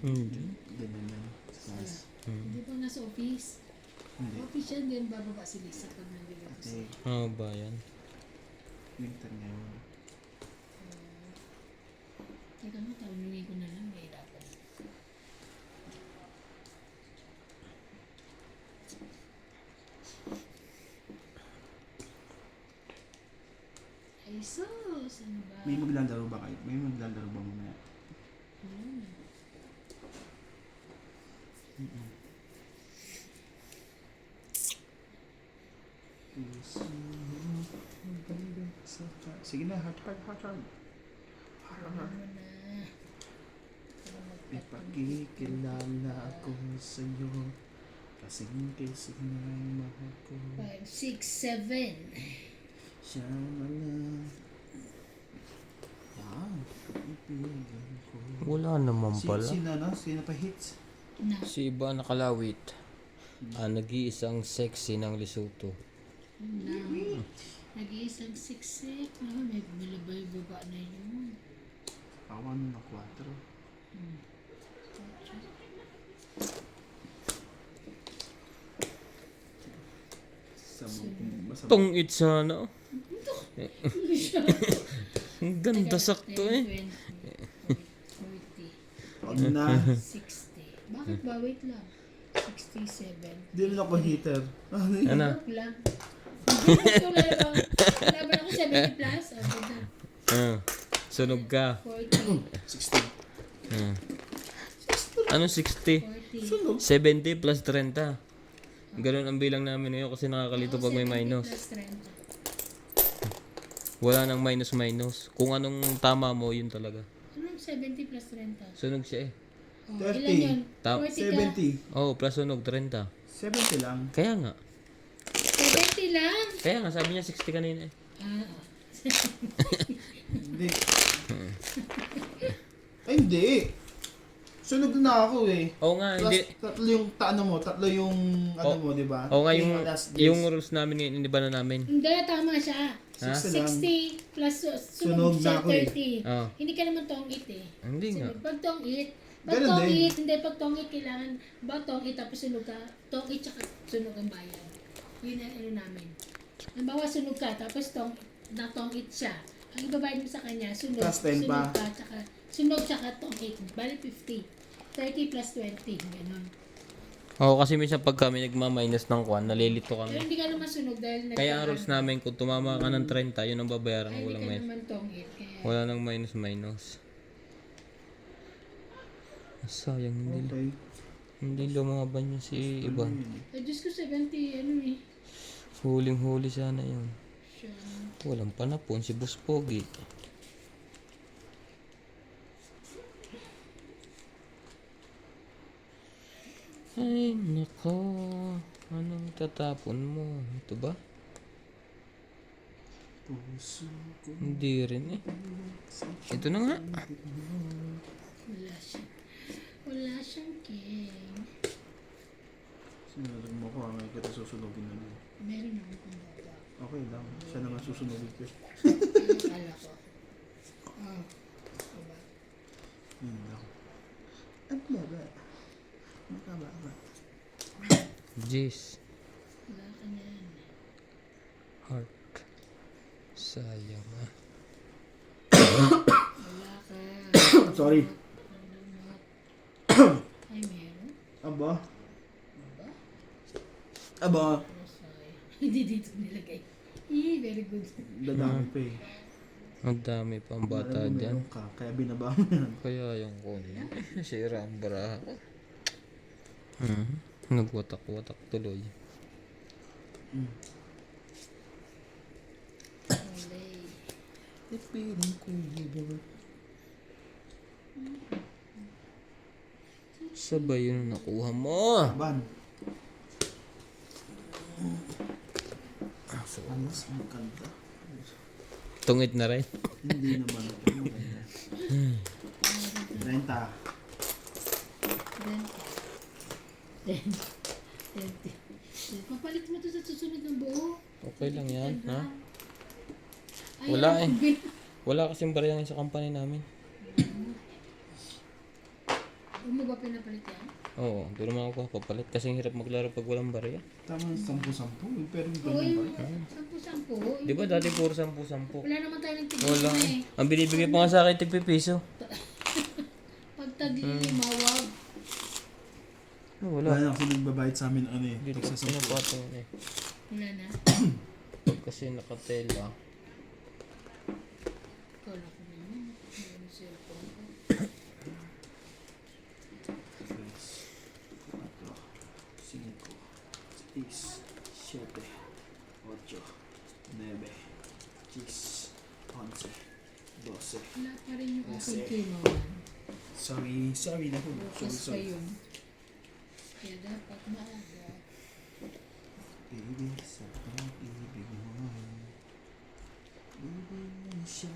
Hindi. Ganyan yan. Class. Hindi pa nasa office. Hindi. Office yan din, bababa si Lisa pag nandito Okay. kasi. Ano ba yan? Winter ngayon. Teka mo, tawagin ko na lang, may dapat. Ay, sus! Ano ba? May maglalaro ba kayo? May maglalaro ba mamaya? Hmm. Sige na, heart. Ano na? Para Ipagkikilala ako sa'yo. Kasing kisig ng mahal ko. 5, 6, 7. Siya na lang. Yan. Ipigan ko. Wala naman pala. Sino pa hits? Na. Si iba nakalawit. Nag-iisang sexy ng Lesotho. Na. Nag-iisang siksik. May malabay baba na yun. Ako ano na 4. Tong it sana. Ang ganda sakto 40. eh. 40. na. 60. Bakit ba? Wait lang. 67. Di rin ako heater. Ano? Joke lang. Wala ba ako 70 plus? Sunog ka. 40. 60. Ano 60? 40. 70 plus 30. Ganun ang bilang namin ngayon kasi nakakalito pag may 70 minus. plus 30. Wala nang minus. Kung anong tama mo, yun talaga. Anong 70 plus 30? Sunog siya eh. Oh, 30. ilan yun? Ta- 40 ka. 70. Oh, plus sunog 30. 70 lang. Kaya nga. 70 lang? Kaya nga, sabi niya 60 kanina eh. Hindi. Ay, hindi. Sunog na ako eh. Oo nga, hindi. Tatlo yung tatlo yung ano mo, di ba? Oo nga, last days. yung rules namin ngayon, hindi ba na namin? Hindi, tama siya. Ha? 60 plus Sunog sunog na siya ako eh. 30. Oo. Hindi ka naman tong it eh. Hindi nga. Pag tong it, Ganun din. pag tong it kailangan, ba tong it tapos sunog ka, tong it tsaka sunog ang bayan. Yun ang ano namin. Halimbawa sunog ka, tapos tong it siya. Ang ibabayad mo sa kanya, sunog, Plus 10 pa. sunog ka, tsaka sunog tsaka tong it. Bali 50. 30 plus 20, gano'n. Oo, kasi minsan pag kami nagma-minus ng kwan, nalilito Pero kami. hindi ka naman sunog dahil Kaya ang rules namin, kung tumama ka ng 30, yun ang babayaran ay, mo. hindi Walang ka minus. naman tong it. Kaya, Wala nang minus. Sayang, Okay. hindi lumaban yun si Iban. ay, Diyos ko 70, ano eh. Huling-huli sana yun. Siya. Walang panapon si Boss Pogi. Ay, nako. Anong tatapon mo? Ito ba? Puso ko. Hindi rin eh. Ito na nga. Wala siya. Wala siyang king. Sinunod mo ko, may kita susunogin na lang. Meron ako kung baba. Okay lang. Siya naman susunogin ko. Akala ko. Oh. Baba. Yun lang. At baba. Makababa. Jeez. Wala ka na yan. Heart. Sayang ah. Wala ka. Sorry. Ay, meron. Aba. Baba. Aba. Oh, sorry. Hindi dito nilagay. Very good. Dadami pa eh. Ang dami pang bata Alam mo, dyan. meron ka, kaya binaba mo yan. Kaya yung kunin. Sira ang baraha ko. Nagwatak-watak tuloy. Olay. Ipiling ko iba. Sabay yun ang nakuha mo. Ban. Alas ang kanta. Tungit na rin. Hindi naman. Renta. Papalit mo to sa susunod ng buo. Okay lang yan, ha? Ay, Wala ano, eh. bin- Wala kasing barya sa company namin. Huwag mo ba pinapalit yan? Oo, di naman ako papalit kasi hirap maglaro pag walang barya. Tama 10-10. Pero yung Oo, ganun yung ba? 10-10. Di ba dati puro 10-10? Wala naman tayo ng Wala tigil eh. eh. Ang binibigay pa nga sa akin, tigpipiso. Pag tag-lima, wag. Wala. Wala na kasi nagbabayad sa amin ano eh. Hindi ko Sa pinapato yun eh. Wala na. Pag kasi nakatela. Kala ko naman. Yung cellphone ko. 7, 8, 9, 10, 11, 12, 12. Wala pa rin yung Kasi- aking kimo. Sorry na po. Bukas pa Sorry. yun. Kaya dapat maaga. Baby, sa pag-ibig mo, ibig mo siya,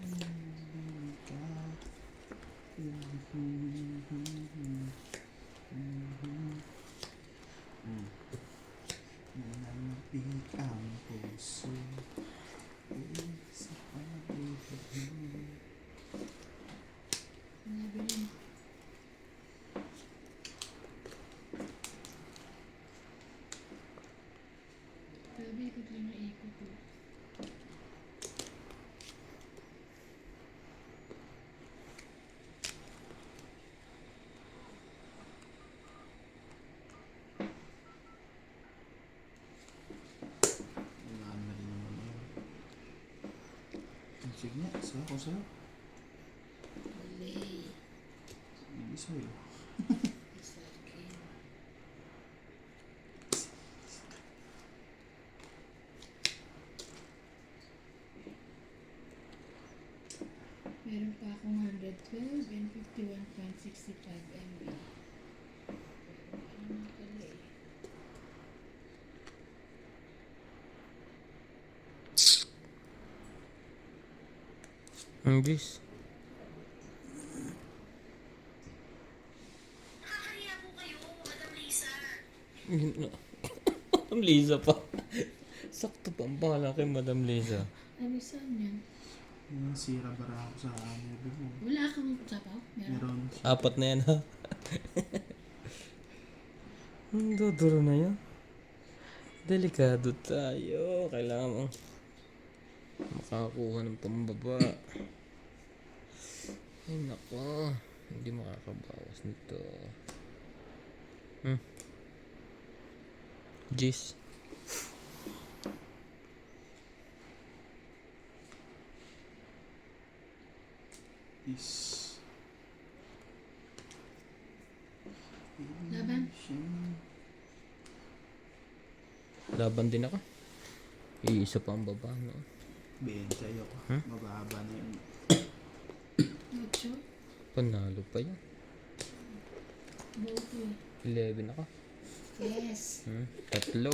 ibig ka. Nanapit ang puso, sa pag-ibig mo. Sinabi rin. Grabe, ikot lang na ikot ko. Wala na rin naman yun. Sige nga, sa'yo. Mali. Hindi sa'yo. Sa akin. Meron pa akong 112 and 51.65 MB. Ano naman pala eh. Ang Diyos. Madam Liza pa. Sakto pa ang pangalan kay Madam Liza. Ano saan yan? Yung sira bara ako sa nebe mo. Wala kang sapaw? Meron. Meron. Apat na yan ha. Ang duduro na yan. Delikado tayo. Kailangan mong makakuha ng pambaba. Ay nako. Hindi makakabawas nito. Jeez. Is... Laban? Laban din ako. Iisa pa ang baba, no? Ben, sa'yo ko. Mababa na yun. 8. Panalo pa yan. Boto. 11 ako. Yes. Tatlo.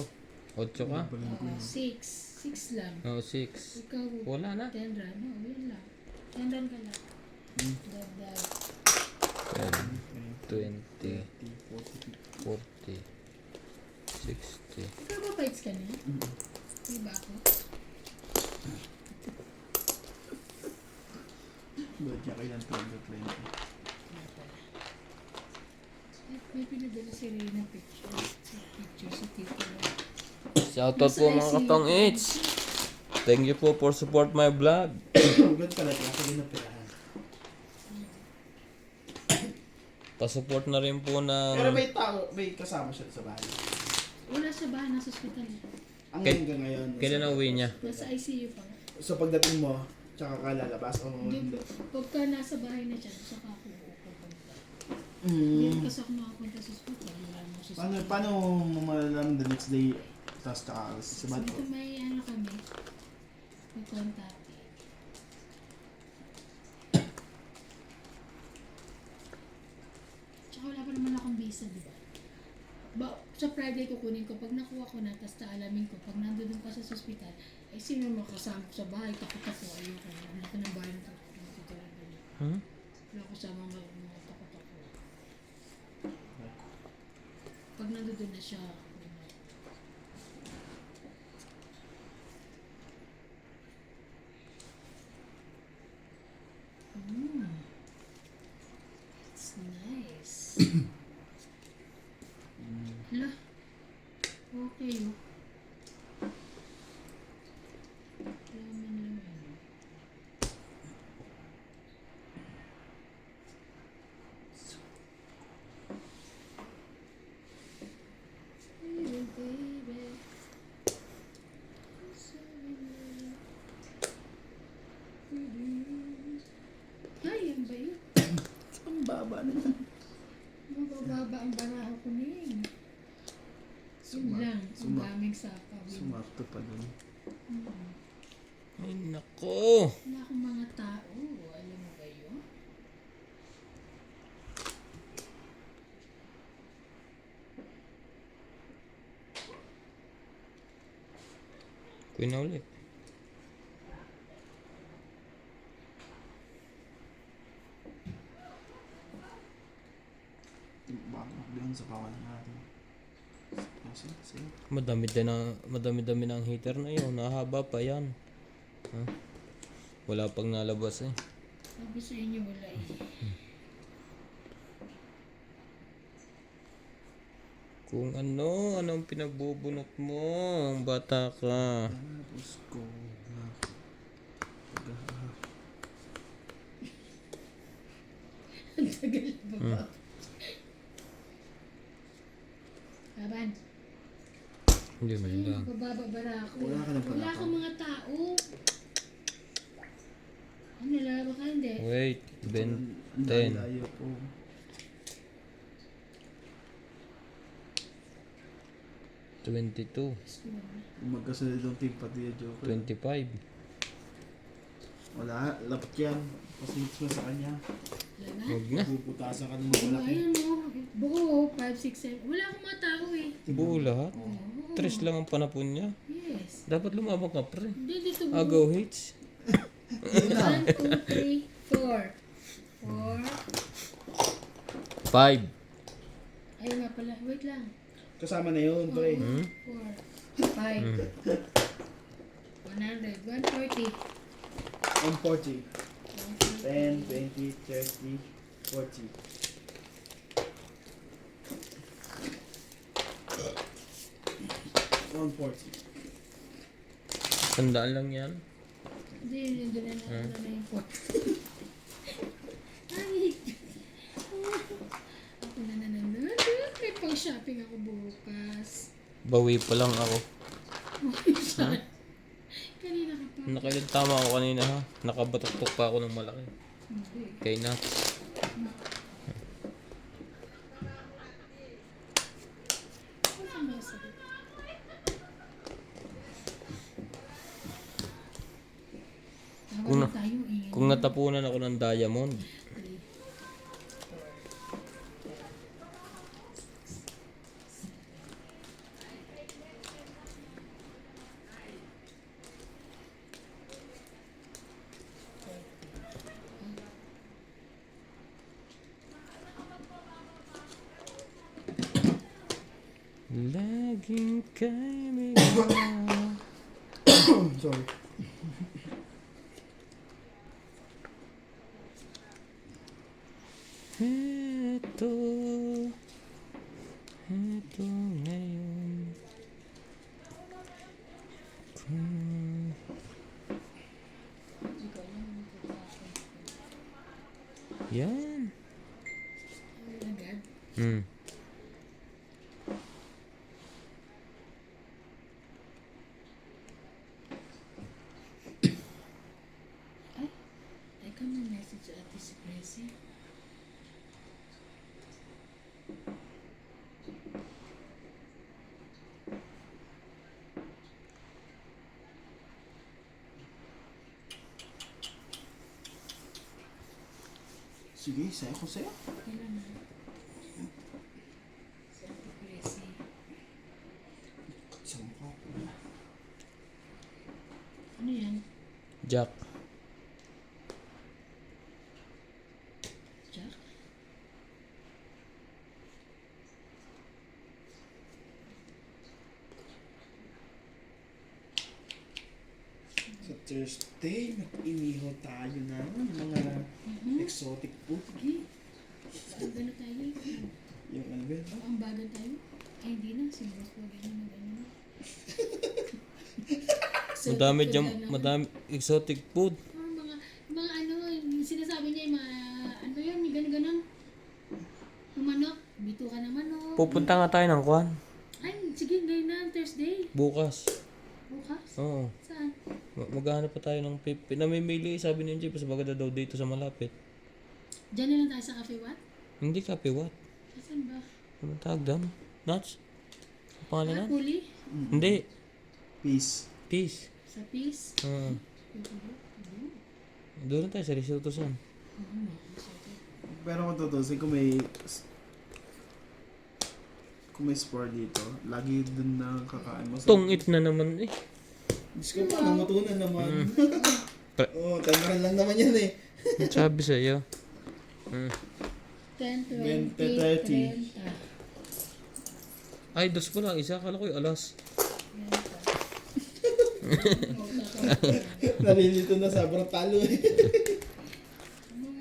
8 ka? Oo, 6. 6 lang. Oo, 6. Ikaw, Wala na. 10 run. No, yun lang. 10 run ka lang. Dagdag. 10, 20, 40, 40, 60. Ikaw ba fights ka na? Diba ako? Ba't niya kailan 20? May pinadala si Reyna picture. Sa tito. Shoutout po mga katong H. Thank you po for support my vlog. Good pala ito. Ako din napirahan. Pa-support na rin po ng... Pero may tao, may kasama siya sa bahay. Wala sa bahay, nasa hospital. Ang hanggang ngayon. Kailan na uwi niya? Nasa ICU pa nga. So pagdating mo, tsaka ka lalabas o Hindi, hindi? pagka nasa bahay na siya, saka ako pupunta. Mm. Hindi kasi ako nakapunta sa hospital. Wala mo sa Paano mo malalam the next day, tapos tsaka alas sa bato? Dito may ano kami, may contact. Tsaka wala pa naman akong visa, di ba? Sa Friday kukunin ko, pag nakuha ko na, tapos taalamin ko, pag nandun pa sa hospital, ay sino mo kasama ko sa bahay, takot ako, ayoko, wala ko ng bahay ng takot ako. Wala ko sa mga takot ako. Pag nandun na siya, it's nice. Hala. Okay. Laman. Baby. Ay, yan ba yun? Ang baba na yan. Mabababa ang baraho ko niya. Yun lang, ang daming sapaw. Sumarto pa dun. Ay, nako. Wala akong mga tao. Alam mo ba yun? Queen na ulit. Bakit doon sa kawan natin. Sige. Madami-dami na ang heater na yun. Nahaba pa yan. Ha? Wala pang nalabas eh. Sabi sa inyo wala eh. Kung anong pinagbubunot mo, ang bata ka. Tapos ko na. Ang tagal ba ba? Laban. Hindi man lang. Bababara ako. Wala ka ng Wala palakaw. akong mga tao. Ano, nalaba ka hindi? Wait, Ang 10. layo po. Magkasunod yung team pati yung joke. 25. Wala, lapat yan. Pasunod mo sa kanya. Wala na? Huwag na. Puputasan ka ng Oh, malaki. ayun o. Buo, 5, 6, 7. Wala akong mga tao eh. Buo lahat. Oo. 3 lang ang panapon niya. Yes. Dapat lumabang ka pre. Hindi, dito buo. Agaw hits. 1, 2, 3, 4. 4. 5. Ayun nga pala. Wait lang. Kasama na yun, pre. 4, 5. 100. 140. 140. 10, 20, 30, 40. Tandaan lang yan. Hindi, hindi na yung 4. Ay, ako na nanonood. May pang-shopping ako bukas. Bawi pa lang ako. Kanina ka pa. Nakailan tama ako kanina ha. Nakabatok-tok pa ako ng malaki. Hindi. Kay na. Ano ang masabi? Kung na- Tawag tayo eh. Kung natapunan ako ng diamond, laging kaibigan. Sorry. Ito ngayon. Yan. Agad. Ay, teka may message ate si Presi. Sige, saya ko sa'yo. Kailan na? Si ate Presi. Sa mukha ko. Ano yan? Jack. Jack? Sa Thursday, mag-iniho tayo na mga exotic food. Okay. Saan na tayo? Yung ano ba yun? Oh, ang bagan tayo? Ay, hindi na. Si Boss po, gano'n na gano'n. Madami exotic food. Oh, mga ano, yung sinasabi niya, yung mga, ano yun, yung gano'n-gano'n. Yung manok, bito ka na manok. Pupunta nga tayo ng kwan. Ay, sige, ngayon na, Thursday. Bukas. Bukas. Oo. Saan? Maghahanap pa tayo ng pinamimili, sabi ni Jeep, sa bagada daw dito sa malapit. Diyan na lang tayo sa Cafe What? Hindi kape, what? Saan ba? Anong tawag doon? Nuts? Ang pangalan nun? Puli? Hindi. Peace. Peace. Sa Peace? Doon na tayo sa Risotto San. Pero kung tutusin, kung may sport dito, lagi dun na kakain mo. Tungit na naman eh. Diyos ko pa, namatunan naman. Pa- Oo, tamaran lang naman yan eh. Sabi sa'yo. 10, 20, 20, 30. 30. Ay, dos pa lang. Isa, akala ko yung alas. Nalilito na sobrang talo eh.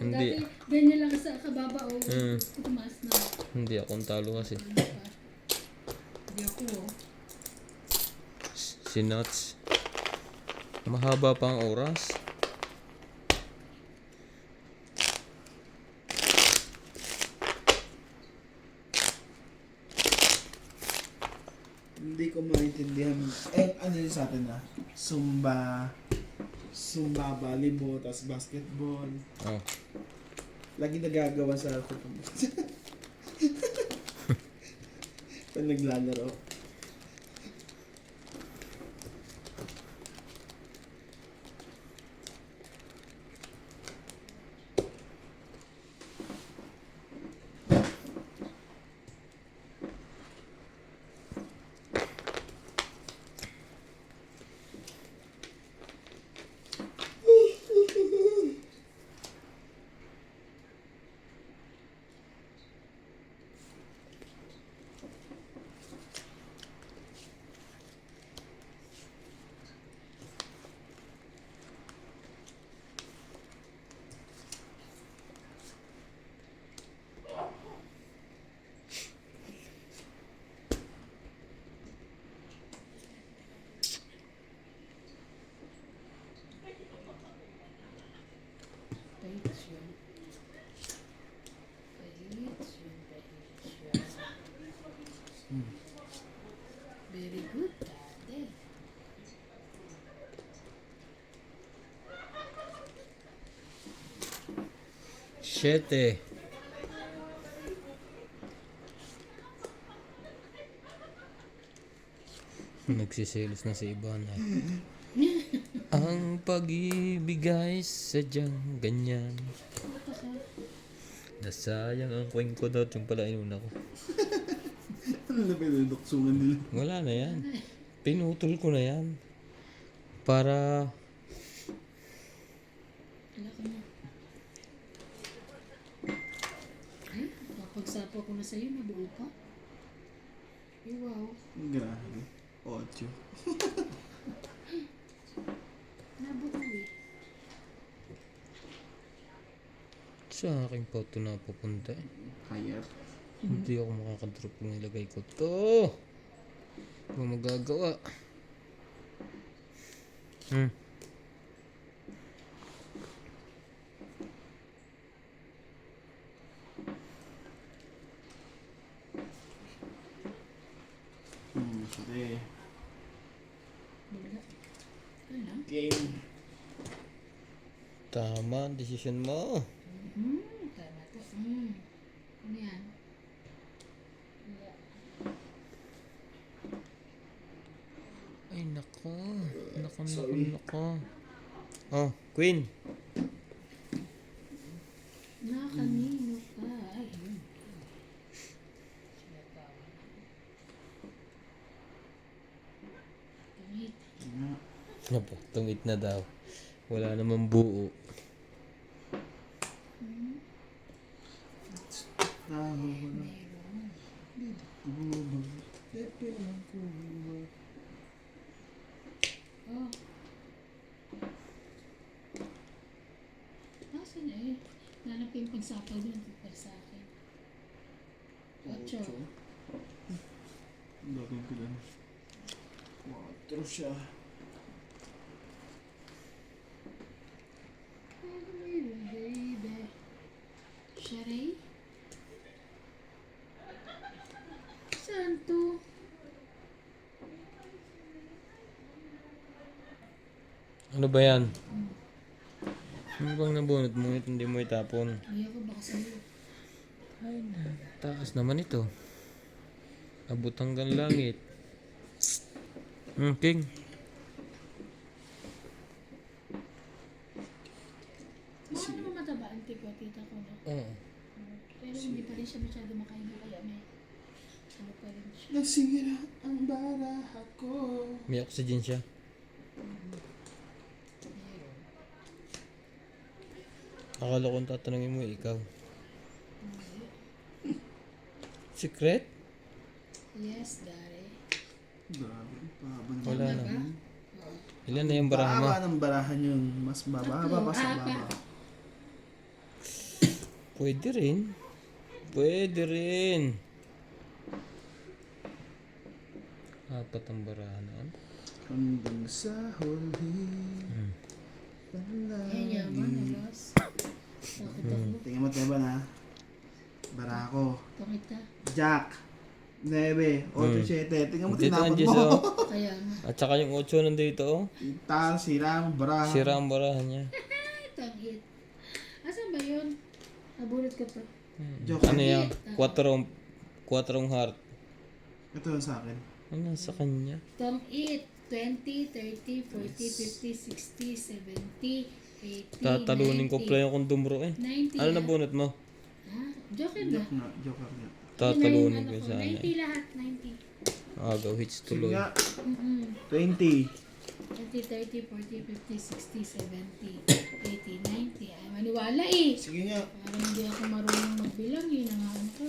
Hindi. Dati, ganyan lang sa kababa o Mm. tumaas na. Hindi akong talo kasi. Ano pa? Hindi ako. Si Nuts. Mahaba pa ang oras. Hindi ko maintindihan. Ano yun sa atin Zumba, volleyball, tas basketball. Oh. Lagi nagagawa sa ako. Pag naglalaro. Tahitsyon. Very good, tate. Siyete. Nagsiselos na si Ivana. Ang pag-ibig ay sadyang ganyan. Nasayang ang kwengko daw. Yung pala inuna ko. Ano na pinuduksungan nila? Wala na yan. Pinutol ko na yan. Para Wala ka na. Ay, kapagsapo ko na sa'yo, nabuo pa. Ay, wow. Grabe. 8. Nabuo eh. sa aking photo na pupunta eh. Higher. Hindi ako makakadrop kung nilagay ko to. Ano magagawa? Sige. Wala. Wala. Game. Tama ang desisyon mo. Tama to. Ano yan? Wala. Ay nako. Nako. Sorry. Oh, Queen. Nakanino ka. Ay, yun. Tungit. Napo, tungit na daw. Wala namang buo. Oh. Nasaan eh? Nanap yung pagsapal doon para sa akin. 8. Lagyan ko lang. 4 siya. Baby. Sherry? Saan to? Ano ba yan? Ano bang nabunot mo? Hindi mo itapon. Ayoko baka sa'yo. Taas naman ito. Abot hanggang langit. King. mataba ang tiko, tita ko na. Oo. Pero hindi pa rin siya masyado makahinga kaya may ano pa rin siya. Nasira ang baraha ko. May oxygen siya. Akala ko tatanungin mo ikaw. Secret? Yes, Dari. Grabe, pahaba ng Wala Ano na. ba? Ilan na yung baraha mo? Pahaba ng barahan yun. Mas bababa pa sa baba. Pwede rin. Pwede rin. Apat ang baraha na. Hanggang sa huli. Ayan, yaman, alas. Takot ako. Tingnan mo tayo ba na? Barako. Pakita. Jack. 9, 8, 7. Tingnan mo, Dito tinapon ang Diyos, mo. oh. Kaya nga. At saka yung 8 nandito, oh. Itan, sira ang baraha. Sira ang baraha niya. Tangit. Asan ba yun? Nabulot ko pa. Joke. Ano yan? 4 heart. Ito yung sa akin. Ano sa kanya? Tong 8. 20, 30, 40, 50, 60, 70, 80, Tatalunin ko 90. pala yung kondom bro eh. 90. Ano na bunot mo? Ha? Joker na. Joke nga, joker nga. Tatalunin ko Ano sana eh. 90 lahat, 90. Agaw hits Sige tuloy. nga, Mm-mm. 20. 20, 30, 40, 50, 60, 70, 80, 90. Ay, maniwala eh. Sige nga. Parang hindi ako marunong magbilang eh. Nangaano ko.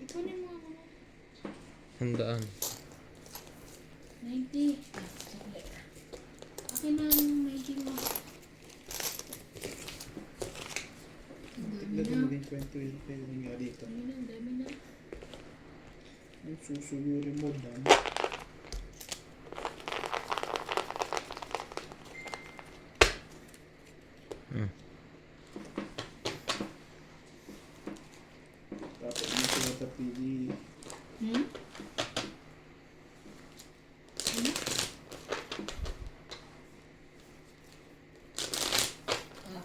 Ikunin mo ako. Handaan. 90. Ah, saklit. Akin na ang 90 mo. Ang dami Tignan na. mo maging 20 pwede nga dito. Ang dami na. Ang susuyuri mo dan. Hmm. Tapos mo sila tapili. Hmm? Ano? Ah.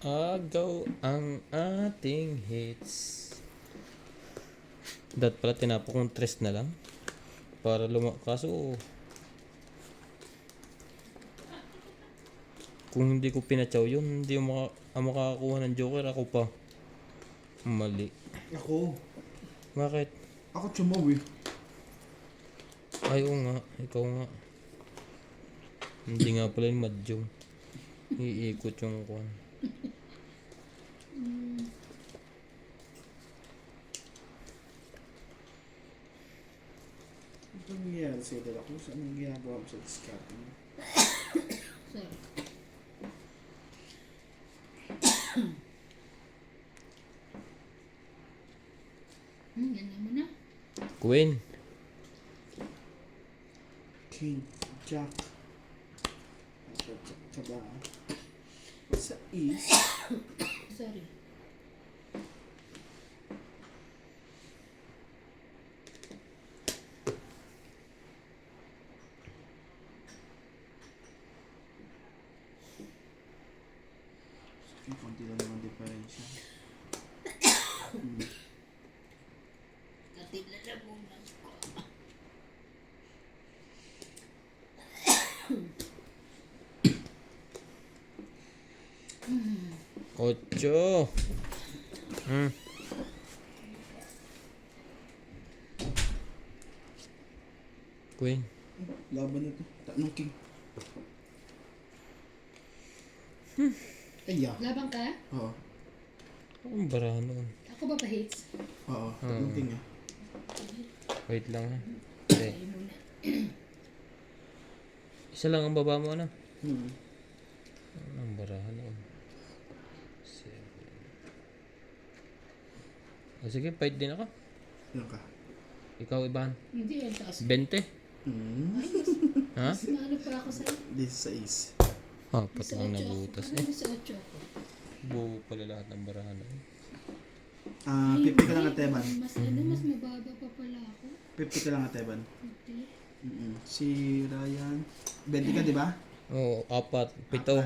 Agaw ang ating hits. Dat pala tinapok kong 3 na lang. Para kaso kung hindi ko pinatsaw yun, hindi yung makakakuha ng joker. Ako pa. Mali. Ako. Bakit? Ako chumaw eh. Ay, oo nga. Ikaw nga. Hindi nga pala yung madyong. Iikot yung kuwan. Ito nangyayari sa'yo dala ko. Anong ginagawa mo sa discard mo? Sorry. Yan naman na. Queen. King, Jack. Tsaba. Sa is. Sorry. Sige, konti lang naman diferensya. Katila na muna ko. Ocho. Queen. Laban na to. Tanong king. Ay, yeah. Labang ka? Oo. Ang baraha noon. Ako ba pa-hits? Oo. Tanong king ah. Wait lang ha. Okay. Tayo muna. Isa lang ang baba mo ano? Hmm. Ang baraha noon. Sige, fight din ako. Ilan ka? Ikaw, Iban. Hindi yan taas. 20. Hmm. Ha? Mas maano pa ako sa'yo. This sa is. Apat lang nabutas Ano eh. sa 8 ako? Buo pala lahat ng baraha noon. Ah, 50 ka lang ateban. Mas ano, mas mababa pa pala ako. 50 ka lang ateban. Hindi. Si Ryan. 20 ka, di ba? Oo, 4, 7, 4,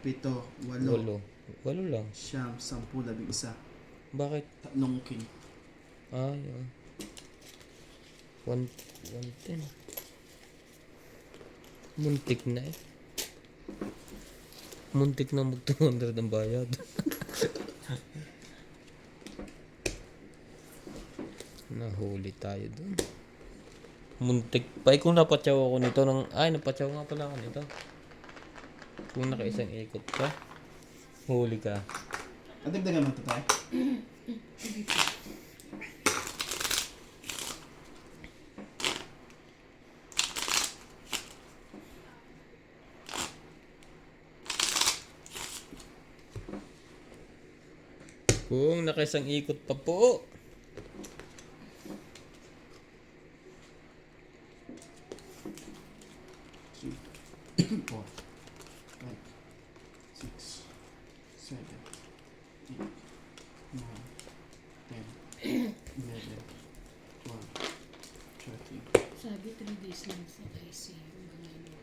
7, 8, 8. 8 lang. Siyam, 10, 11. Bakit? Tatlong king. Ah, yun. 110. Muntik na eh. Muntik na mag 200 ang bayad. Nahuli tayo dun. Muntik pa. Kung napatsaw ako nito ng... Ay, napatsaw nga pala ako nito. Kung nakaisang ikot ka, huli ka. At dagdagan mo ito tayo. Kung nakaisang ikot pa po. Four, five, six, seven, 8, 9, 10, 11, 12, 13. Sabi 3 days lang sa ICU. Mga ano.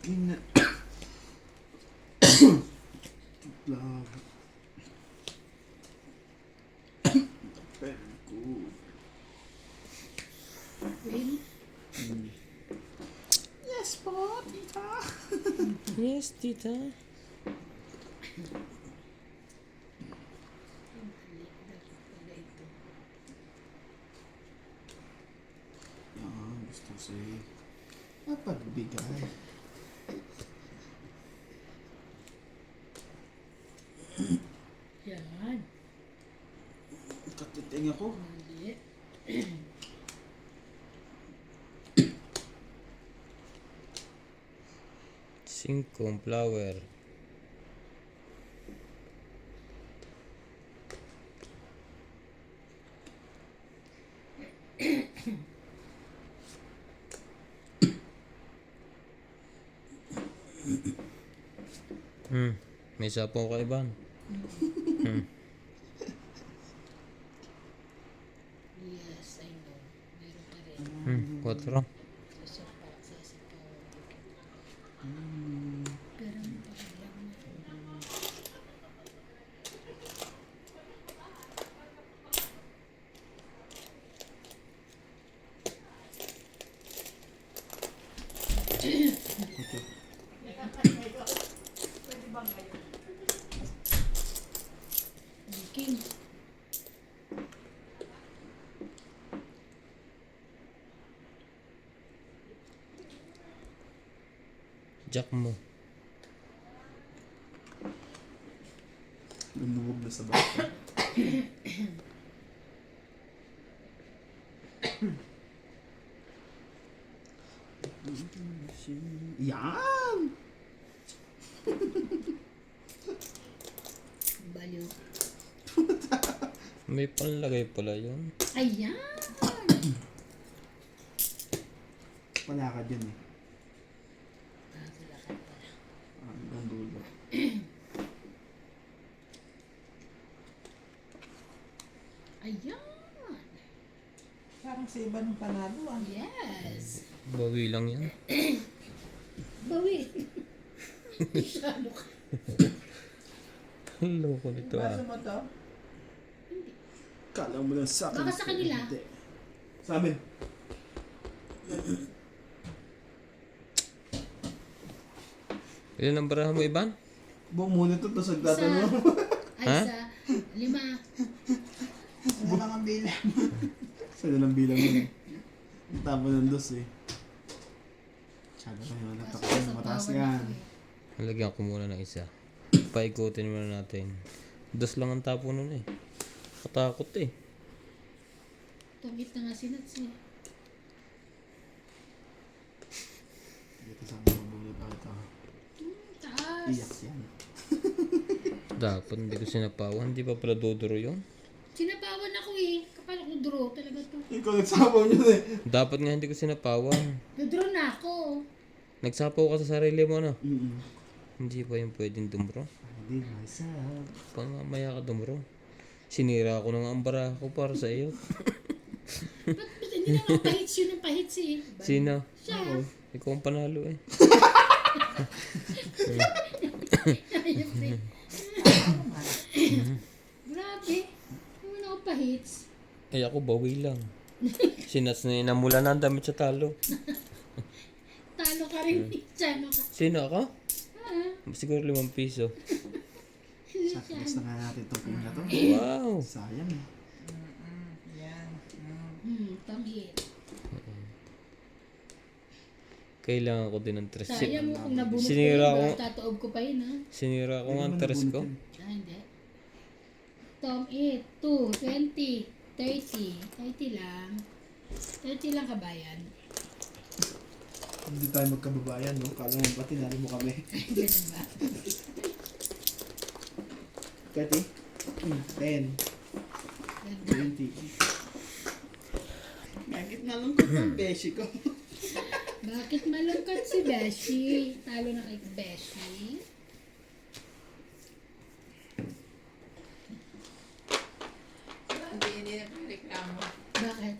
In love. Very good. Well, Yes po, tita. Yes, tita. Gusto ko sa'yo. Mapagbigay. yan. Katiting ako. Mali. Singkong flower. May sapong ka iban. Yes, I know. Meron pa rin. 4. Sa para sa sipaw. Pero ang pakalang na. King. Jack mo. Lumuwag na sa bata. Yan! Baliw. May panlagay pala yun. Ayan! Wala ka dyan eh. Kakalakan pala. Hanggang dulo. Ayan! Parang sa iba ng panalo ah. Yes! Bawi lang yan. Bawi! Masyado ka. Ang loko nito Baso ah. mo to? Kala mo lang sa akin. Baka sa kanila. Hindi. Sa amin. Ilan ang barahan mo, Iban? Buong muna ito, tapos nagtatanong mo. Ay, Ha? sa 5. Ano lang ang bilang? Sa'yo lang bilang yun. Ang tabo ng dos eh. Tsaka na yun, natakot na mataas yan. Lagyan ko muna ng isa. Paikutin muna natin. 2 lang ang tapo nun eh. Katakot eh. Tungit na nga sinats eh. Dito sa mga muna pa ito. Taas! Iyak yan. Dapat hindi ko sinapawan. Hindi pa pala duduro yun. Sinapawan ako eh. Kapal ako draw talaga to. Ikaw nagsabaw niyo eh. Dapat nga hindi ko sinapawan. Nadraw na ako. Nagsapaw ka sa sarili mo no? Mm-mm. Hindi pa yung pwedeng dumuro. I did myself. Pang mamaya ka dumuro. Sinira ko ng ambara ko para sa iyo. Ba't hindi na ako pahits yun ang pahits eh. Sino? Siya. Ikaw ang panalo eh. Ayun eh. Grabe. Hindi mo na ako pahits. Eh ako bawi lang. Sinats na namula na ang damit sa talo. Talo ka rin. Tsano ka. Sino ako? Ah, Siguro 5 piso. Sacrifice na nga natin itong pin na to. Wow! Sayang eh. Yan. tamhit. Kailangan ko din ng tres. Sayang mo kung nabunot ko Sinira yun, ko- tataob ko pa yun ha. Sinira ko nga ang tres ko. Ah, hindi. Tom 8, 2, 20, 30. 30 lang. 30 lang kabayan. Hindi tayo magkababayan, no? Kala mo ba tinalo mo kami? Ganun ba? 30? 10, 20. Bakit nalungkot ang beshi ko? Bakit malungkot si Beshi? Talo na kay Beshi. Hindi na reklamo. Bakit?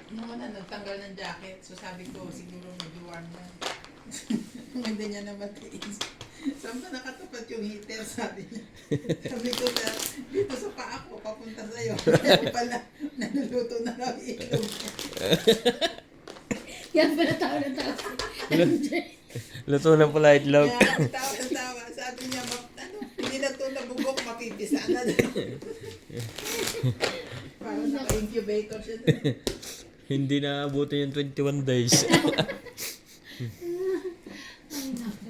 Nung una, nagtanggal ng jacket. So sabi ko, siguro medyo-warm na. Hindi niya naman tiis. Saan ba nakatapat yung heater? Sabi niya. Sabi ko na, dito sa paa ko, papunta sa'yo. Kaya pala, naluluto na lang itlog. Yan pala tao na tao. Luto na pala itlog. Kaya tawa na tawa. Sabi niya, hindi na ito nabugok, mapipisa na daw. Parang naka-incubator siya doon. Hindi na abutin yung 21 days. Ay, naku.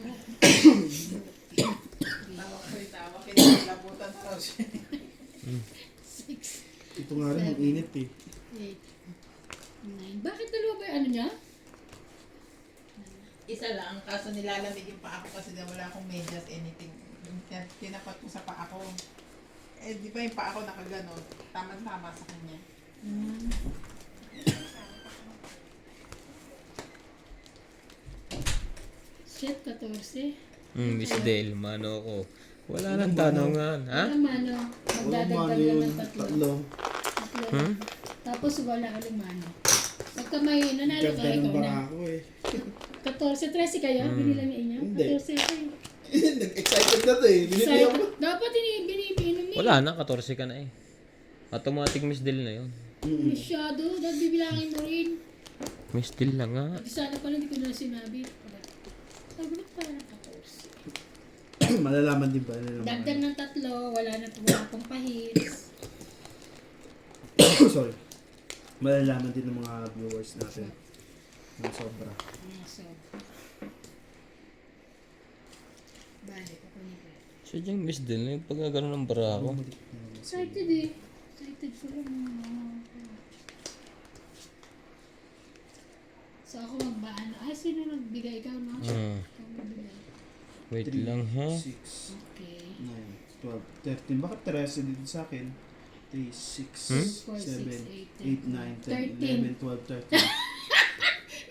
Tawa ko rin tawa. Kinalabutan na raw siya. 6, Ito nga rin, ang init eh. 8, 9. Bakit dalawa ba yung ano niya? Isa lang, kaso nilalamig yung paa ko kasi na wala akong medyas, anything. Tinapat ko sa paa ko. Eh, di ba yung paa ko nakaganon? Tama-tama sa kanya. Shit, 14. Miss Dale, mano ako. Wala nang tanongan, ha? Wala mano. Magdadagdag lang ng tatlo. Tatlo. Tatlo lang. Tapos wala uling mano. Pagka may nanalo ka, Ganda ng ikaw na. bara ko eh. 14, 13 kayo? Binilang niya inyo? Hindi. 14 kayo. Nag-excited na to eh. Binibigyan ko. Dapat binibinom eh. Wala na, 14 ka na eh. Automatic Miss Dale na yun. Masyado. Dapat bibilangin mo rin. Miss Dale lang nga. Sana pala hindi ko na sinabi. Sabi ko pala ng 14. Malalaman din ba nila mga- Dagdag ng tatlo, wala na po akong pahits. Sorry. Malalaman din ng mga viewers natin. Ng sobra. So, balik ako nito. Siya dyan Miss Dale, yung pagkagano ng bara ako. Excited eh. Excited ko lang. So ako magbaan. Ay, sino nagbigay? Ikaw, no? Ikaw magbigay. Wait lang ha. 6, Okay. 9, 12, 13. Bakit 13 dito sa akin? 3, 6, 4, 7, 6, 8, 9, 10, 13. 11, 12, 13.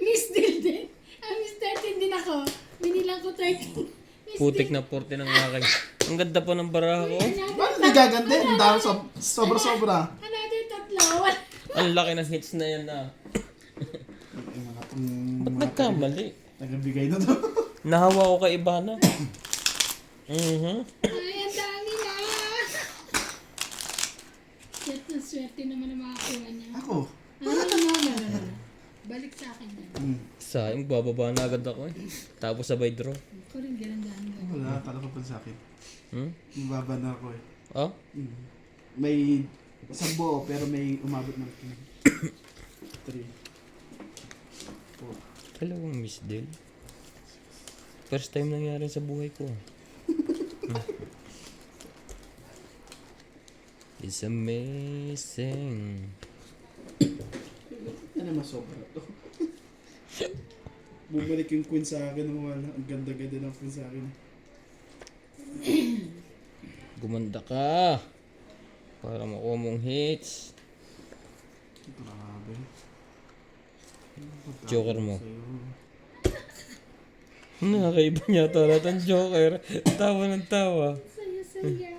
Miss Dill din. Ah, Miss 13 din ako. Binilang ko 13. Miss Putik na 40 ng akin. Ang ganda pa ng bara ko. Bakit nagaganda? Ang dami sobra-sobra. Another tatlo. Ang laki ng hits na yan na. Ba't nagkamali? Tagabigay na to. Nahawa ko kay Ibana. Ay, ang dami na. Swerte naman ang makakuha niya. Ako. No. Balik sa akin yan. Sayang, bababa na agad ako eh. Tapos sabay draw. Ako rin ginandaan ko. Wala, tala ko pa sa akin. Mababa na ako eh. Oh? May isang buo pero may umabot ng 3, 4. Dalawang Miss Dale. First time nangyari sa buhay ko. It's amazing. Ano masobra to? Bumalik yung queen sa akin. Wala. Ang ganda-ganda ng queen sa akin. Gumanda ka. Para makuha mong hits. Grabe. Joker mo. Sa'yo. Nakakaiba niya to. Lahat ang Joker. Tawa ng tawa. Saya-saya.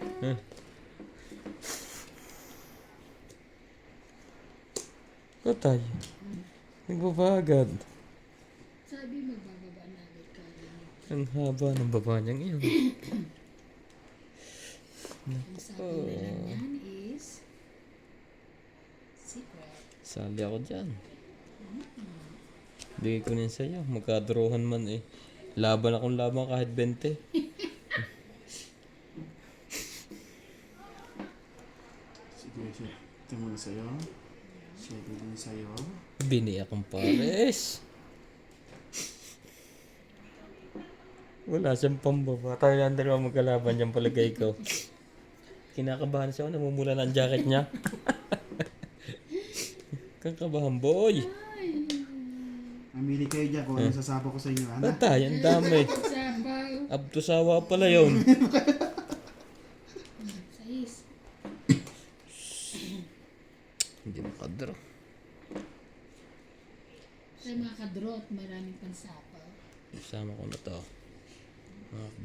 Patay. Nagbabagad. Sabi magbababa na agad ka. Ang haba ng baba niyang iyon. Ang sabi na lang yan is secret. Sali ako dyan. Bigay ko rin sa'yo. Magkadrohan man eh. Laban akong laban kahit 20. Sige, shit. Ito muna sa'yo. Shit, ito din sa'yo. Bini akong pares. Wala siyang pambaba. Tayo lang dalawa magkalaban dyan palagay ko. Kinakabahan siya ako. Namumula na ang jacket niya. Kakabahan boy. Mamili kayo dyan kung ano sasapa ko sa inyo. Ano? Patay, ang dami. Sabaw. Abtusawa pala yun. Sais. Hindi makadraw. Sa mga kadrot, maraming pansapaw. Isama ko na to.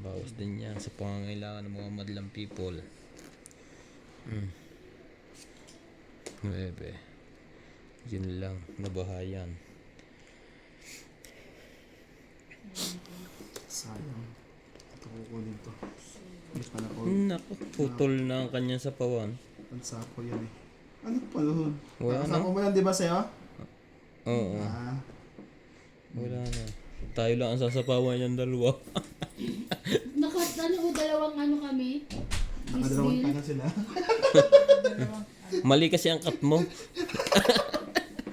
Bawas din yan sa pangangailangan ng mga madlang people. 9. Yun lang, nabahayan. Sayang. Ito kukunin to. Hindi pa na ko. Naku, putol na ang kanyang sapawan. Pansapo yan eh. Ano pa doon? Wala Pansapo na. mo yan, di ba sa'yo? Oo, Ah. wala na. Tayo lang ang sasapawan yung dalawa. Dalawang ano kami? Nakadalawang tangan sila. Mali kasi ang cut mo.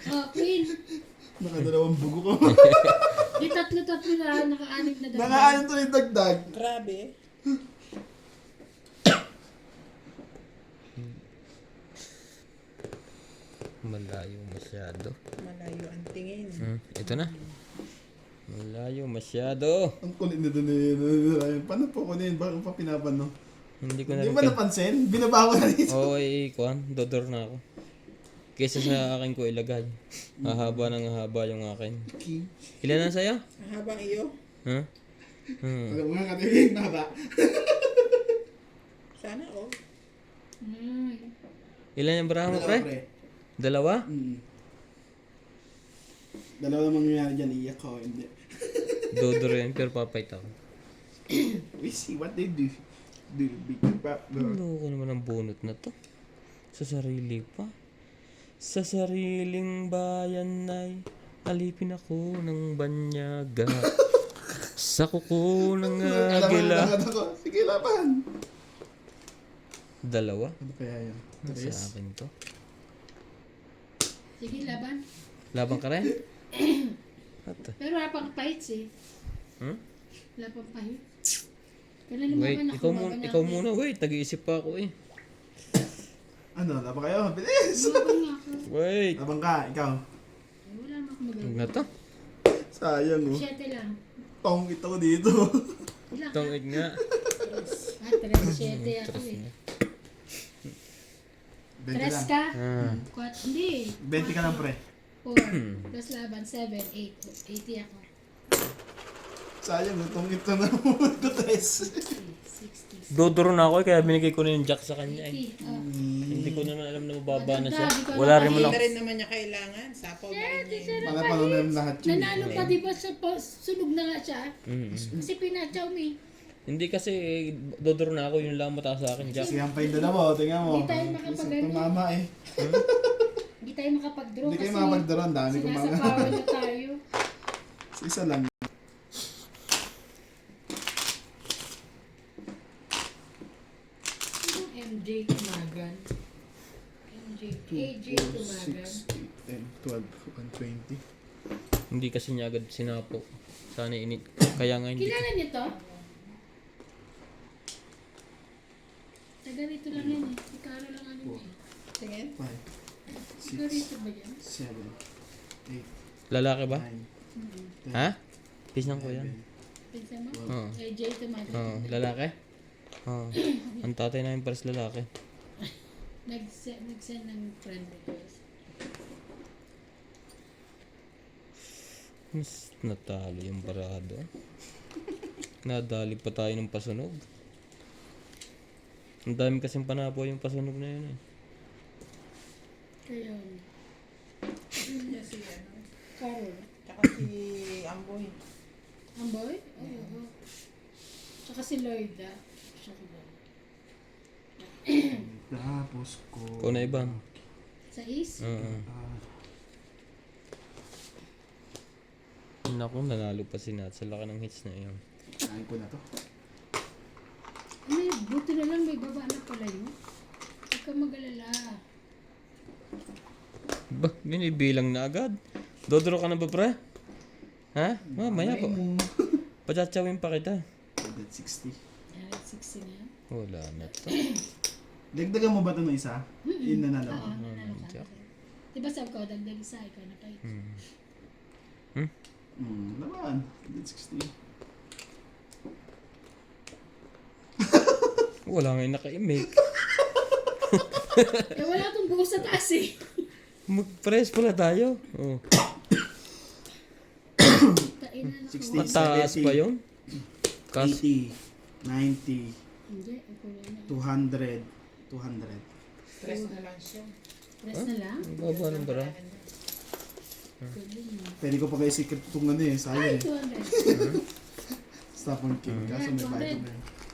Oh, Queen. Nakadalawang bugo ko. Di tatlo-tatlo na, naka-anim na dagdag. Nakaanin to yung dagdag. Grabe. Malayo masyado. Malayo ang tingin. Ito na. Malayo masyado. Ang kulit na doon eh. Paano po kunin? Bakit pa pinapano? Hindi ko na Di rin ba napansin? Binabawa na rin. Oo, kuhan. Dodor na ako. Kesa sa akin ko ilagay. Hahaba ng haba yung akin. Ilan na sa'yo? Habang iyo, Ha? Alam mo nga katigil na ba? sana oh. Ilan yung baraha mo, pre? Dalawa? Dalawa namang nangyayari dyan. Iyak ko. Hindi. Dodor yan, pero papait ako. We see what they do. Do big pop. Ano ko naman ang bunot na to? Sa sarili pa? Sa sariling bayan ay alipin ako ng banyaga. Sa kuko ng agila. Sige, laban. Dalawa? Ano kaya yun? Sa akin to. Sige, laban. Laban ka rin? Ata. Pero wala pang pahit eh. Hmm? Wala pang pahit. Kailan Wait, lumaban ako? ikaw muna, wait. Nag-iisip pa ako eh. Ano, laban kayo? Bilis! Lumaban nga ako. Wait. Laban ka, ikaw. Wala naman ako Huwag magawa. na to. Sayang oh. 7 lang. Tong ito ko dito. Ilan ka? Tungig nga. 37 ako eh. 20 3 lang. ka? Ah. 4, hindi. 20 ka lang pre. 4. Plus laban, 7, 8. 80 ako. Sayang oh, tong ito na ko tres. 60. Dodoro na ako eh, kaya binigay ko na yung jack sa kanya eh. 80. Oh. Hindi ko naman alam na mababa na siya. Madagdag, Wala rin mo Hindi lang. na rin naman niya kailangan. Sapaw na rin niya. Para pa naman lahat yun. Nanalo pa di ba sa sunog na nga siya? Mm. Kasi pinatsaw mo eh. Hindi kasi dodoro na ako, yun lang mataas sa akin jack. Siyan pa yung dalawa, tingnan mo. Hindi tayo makapag-ano. Tumama eh. Hindi tayo makapag-draw Hindi kasi kayo makapagdaron, dami ko mga. sinasapawan na tayo. Isa lang. Anong MJ Tumagan? MJ, AJ Tumagan. 6, 8, 10, 12, 120. Hindi kasi niya agad sinapo. Sana init. Kaya nga hindi. Kilala niyo to? Taga rito lang yan eh. Ikaro lang ano yun eh. Tingin. 5, Taga rito ba yan? 7, 8, Lalaki ba? 9, Ha? Pisnang ko yan. Pinsa mo? Oo. AJ Tumagan. Oo, lalaki? Oo. Ang tatay namin pares lalaki. Nag-send ng friend request. Mas natalo yung barado. Nadali pa tayo ng pasunog. Ang dami kasing panapo yung pasunog na yun eh. Kaya Yun niya si ano. Carol. Tsaka si Amboy. Amboy? Oo. Tsaka si Lloyda. Siya ko ba? Tapos ko... Ikaw na, Ivan. Sa East? Oo. Naku, nanalo pa si Nat sa laki ng hits na yun. Kain ko na to. May buti na lang may baba na pala yun. Huwag ka mag-alala. Ba, binibilang na agad. Dodoro ka na ba, pre? Ha? Mamaya pa. mo. Pachatsawin pa kita. 60. Yan, 60 na. Wala na to. Dagdagan mo ba ito ng isa? Yun na Oo, nalang. nanalo ka. Jack. Diba sabi ko, dagdag isa, ikaw na kayo. Naman. 60. Wala nga yung naka-make. Eh, wala akong buhok sa taas eh. Mag-press pala tayo. Oh. Kainan ako. 60. Mataas pa yun? 80. 90. Hindi, ako na. 200. 200. Stress na lang siya. Press na lang. Ang baba ng bara. Pwede mo. Pwede ko pa kayo secret itong ano eh. Sayang Ay, eh. 200. Stop on king. Kaso may bayad ko na yun.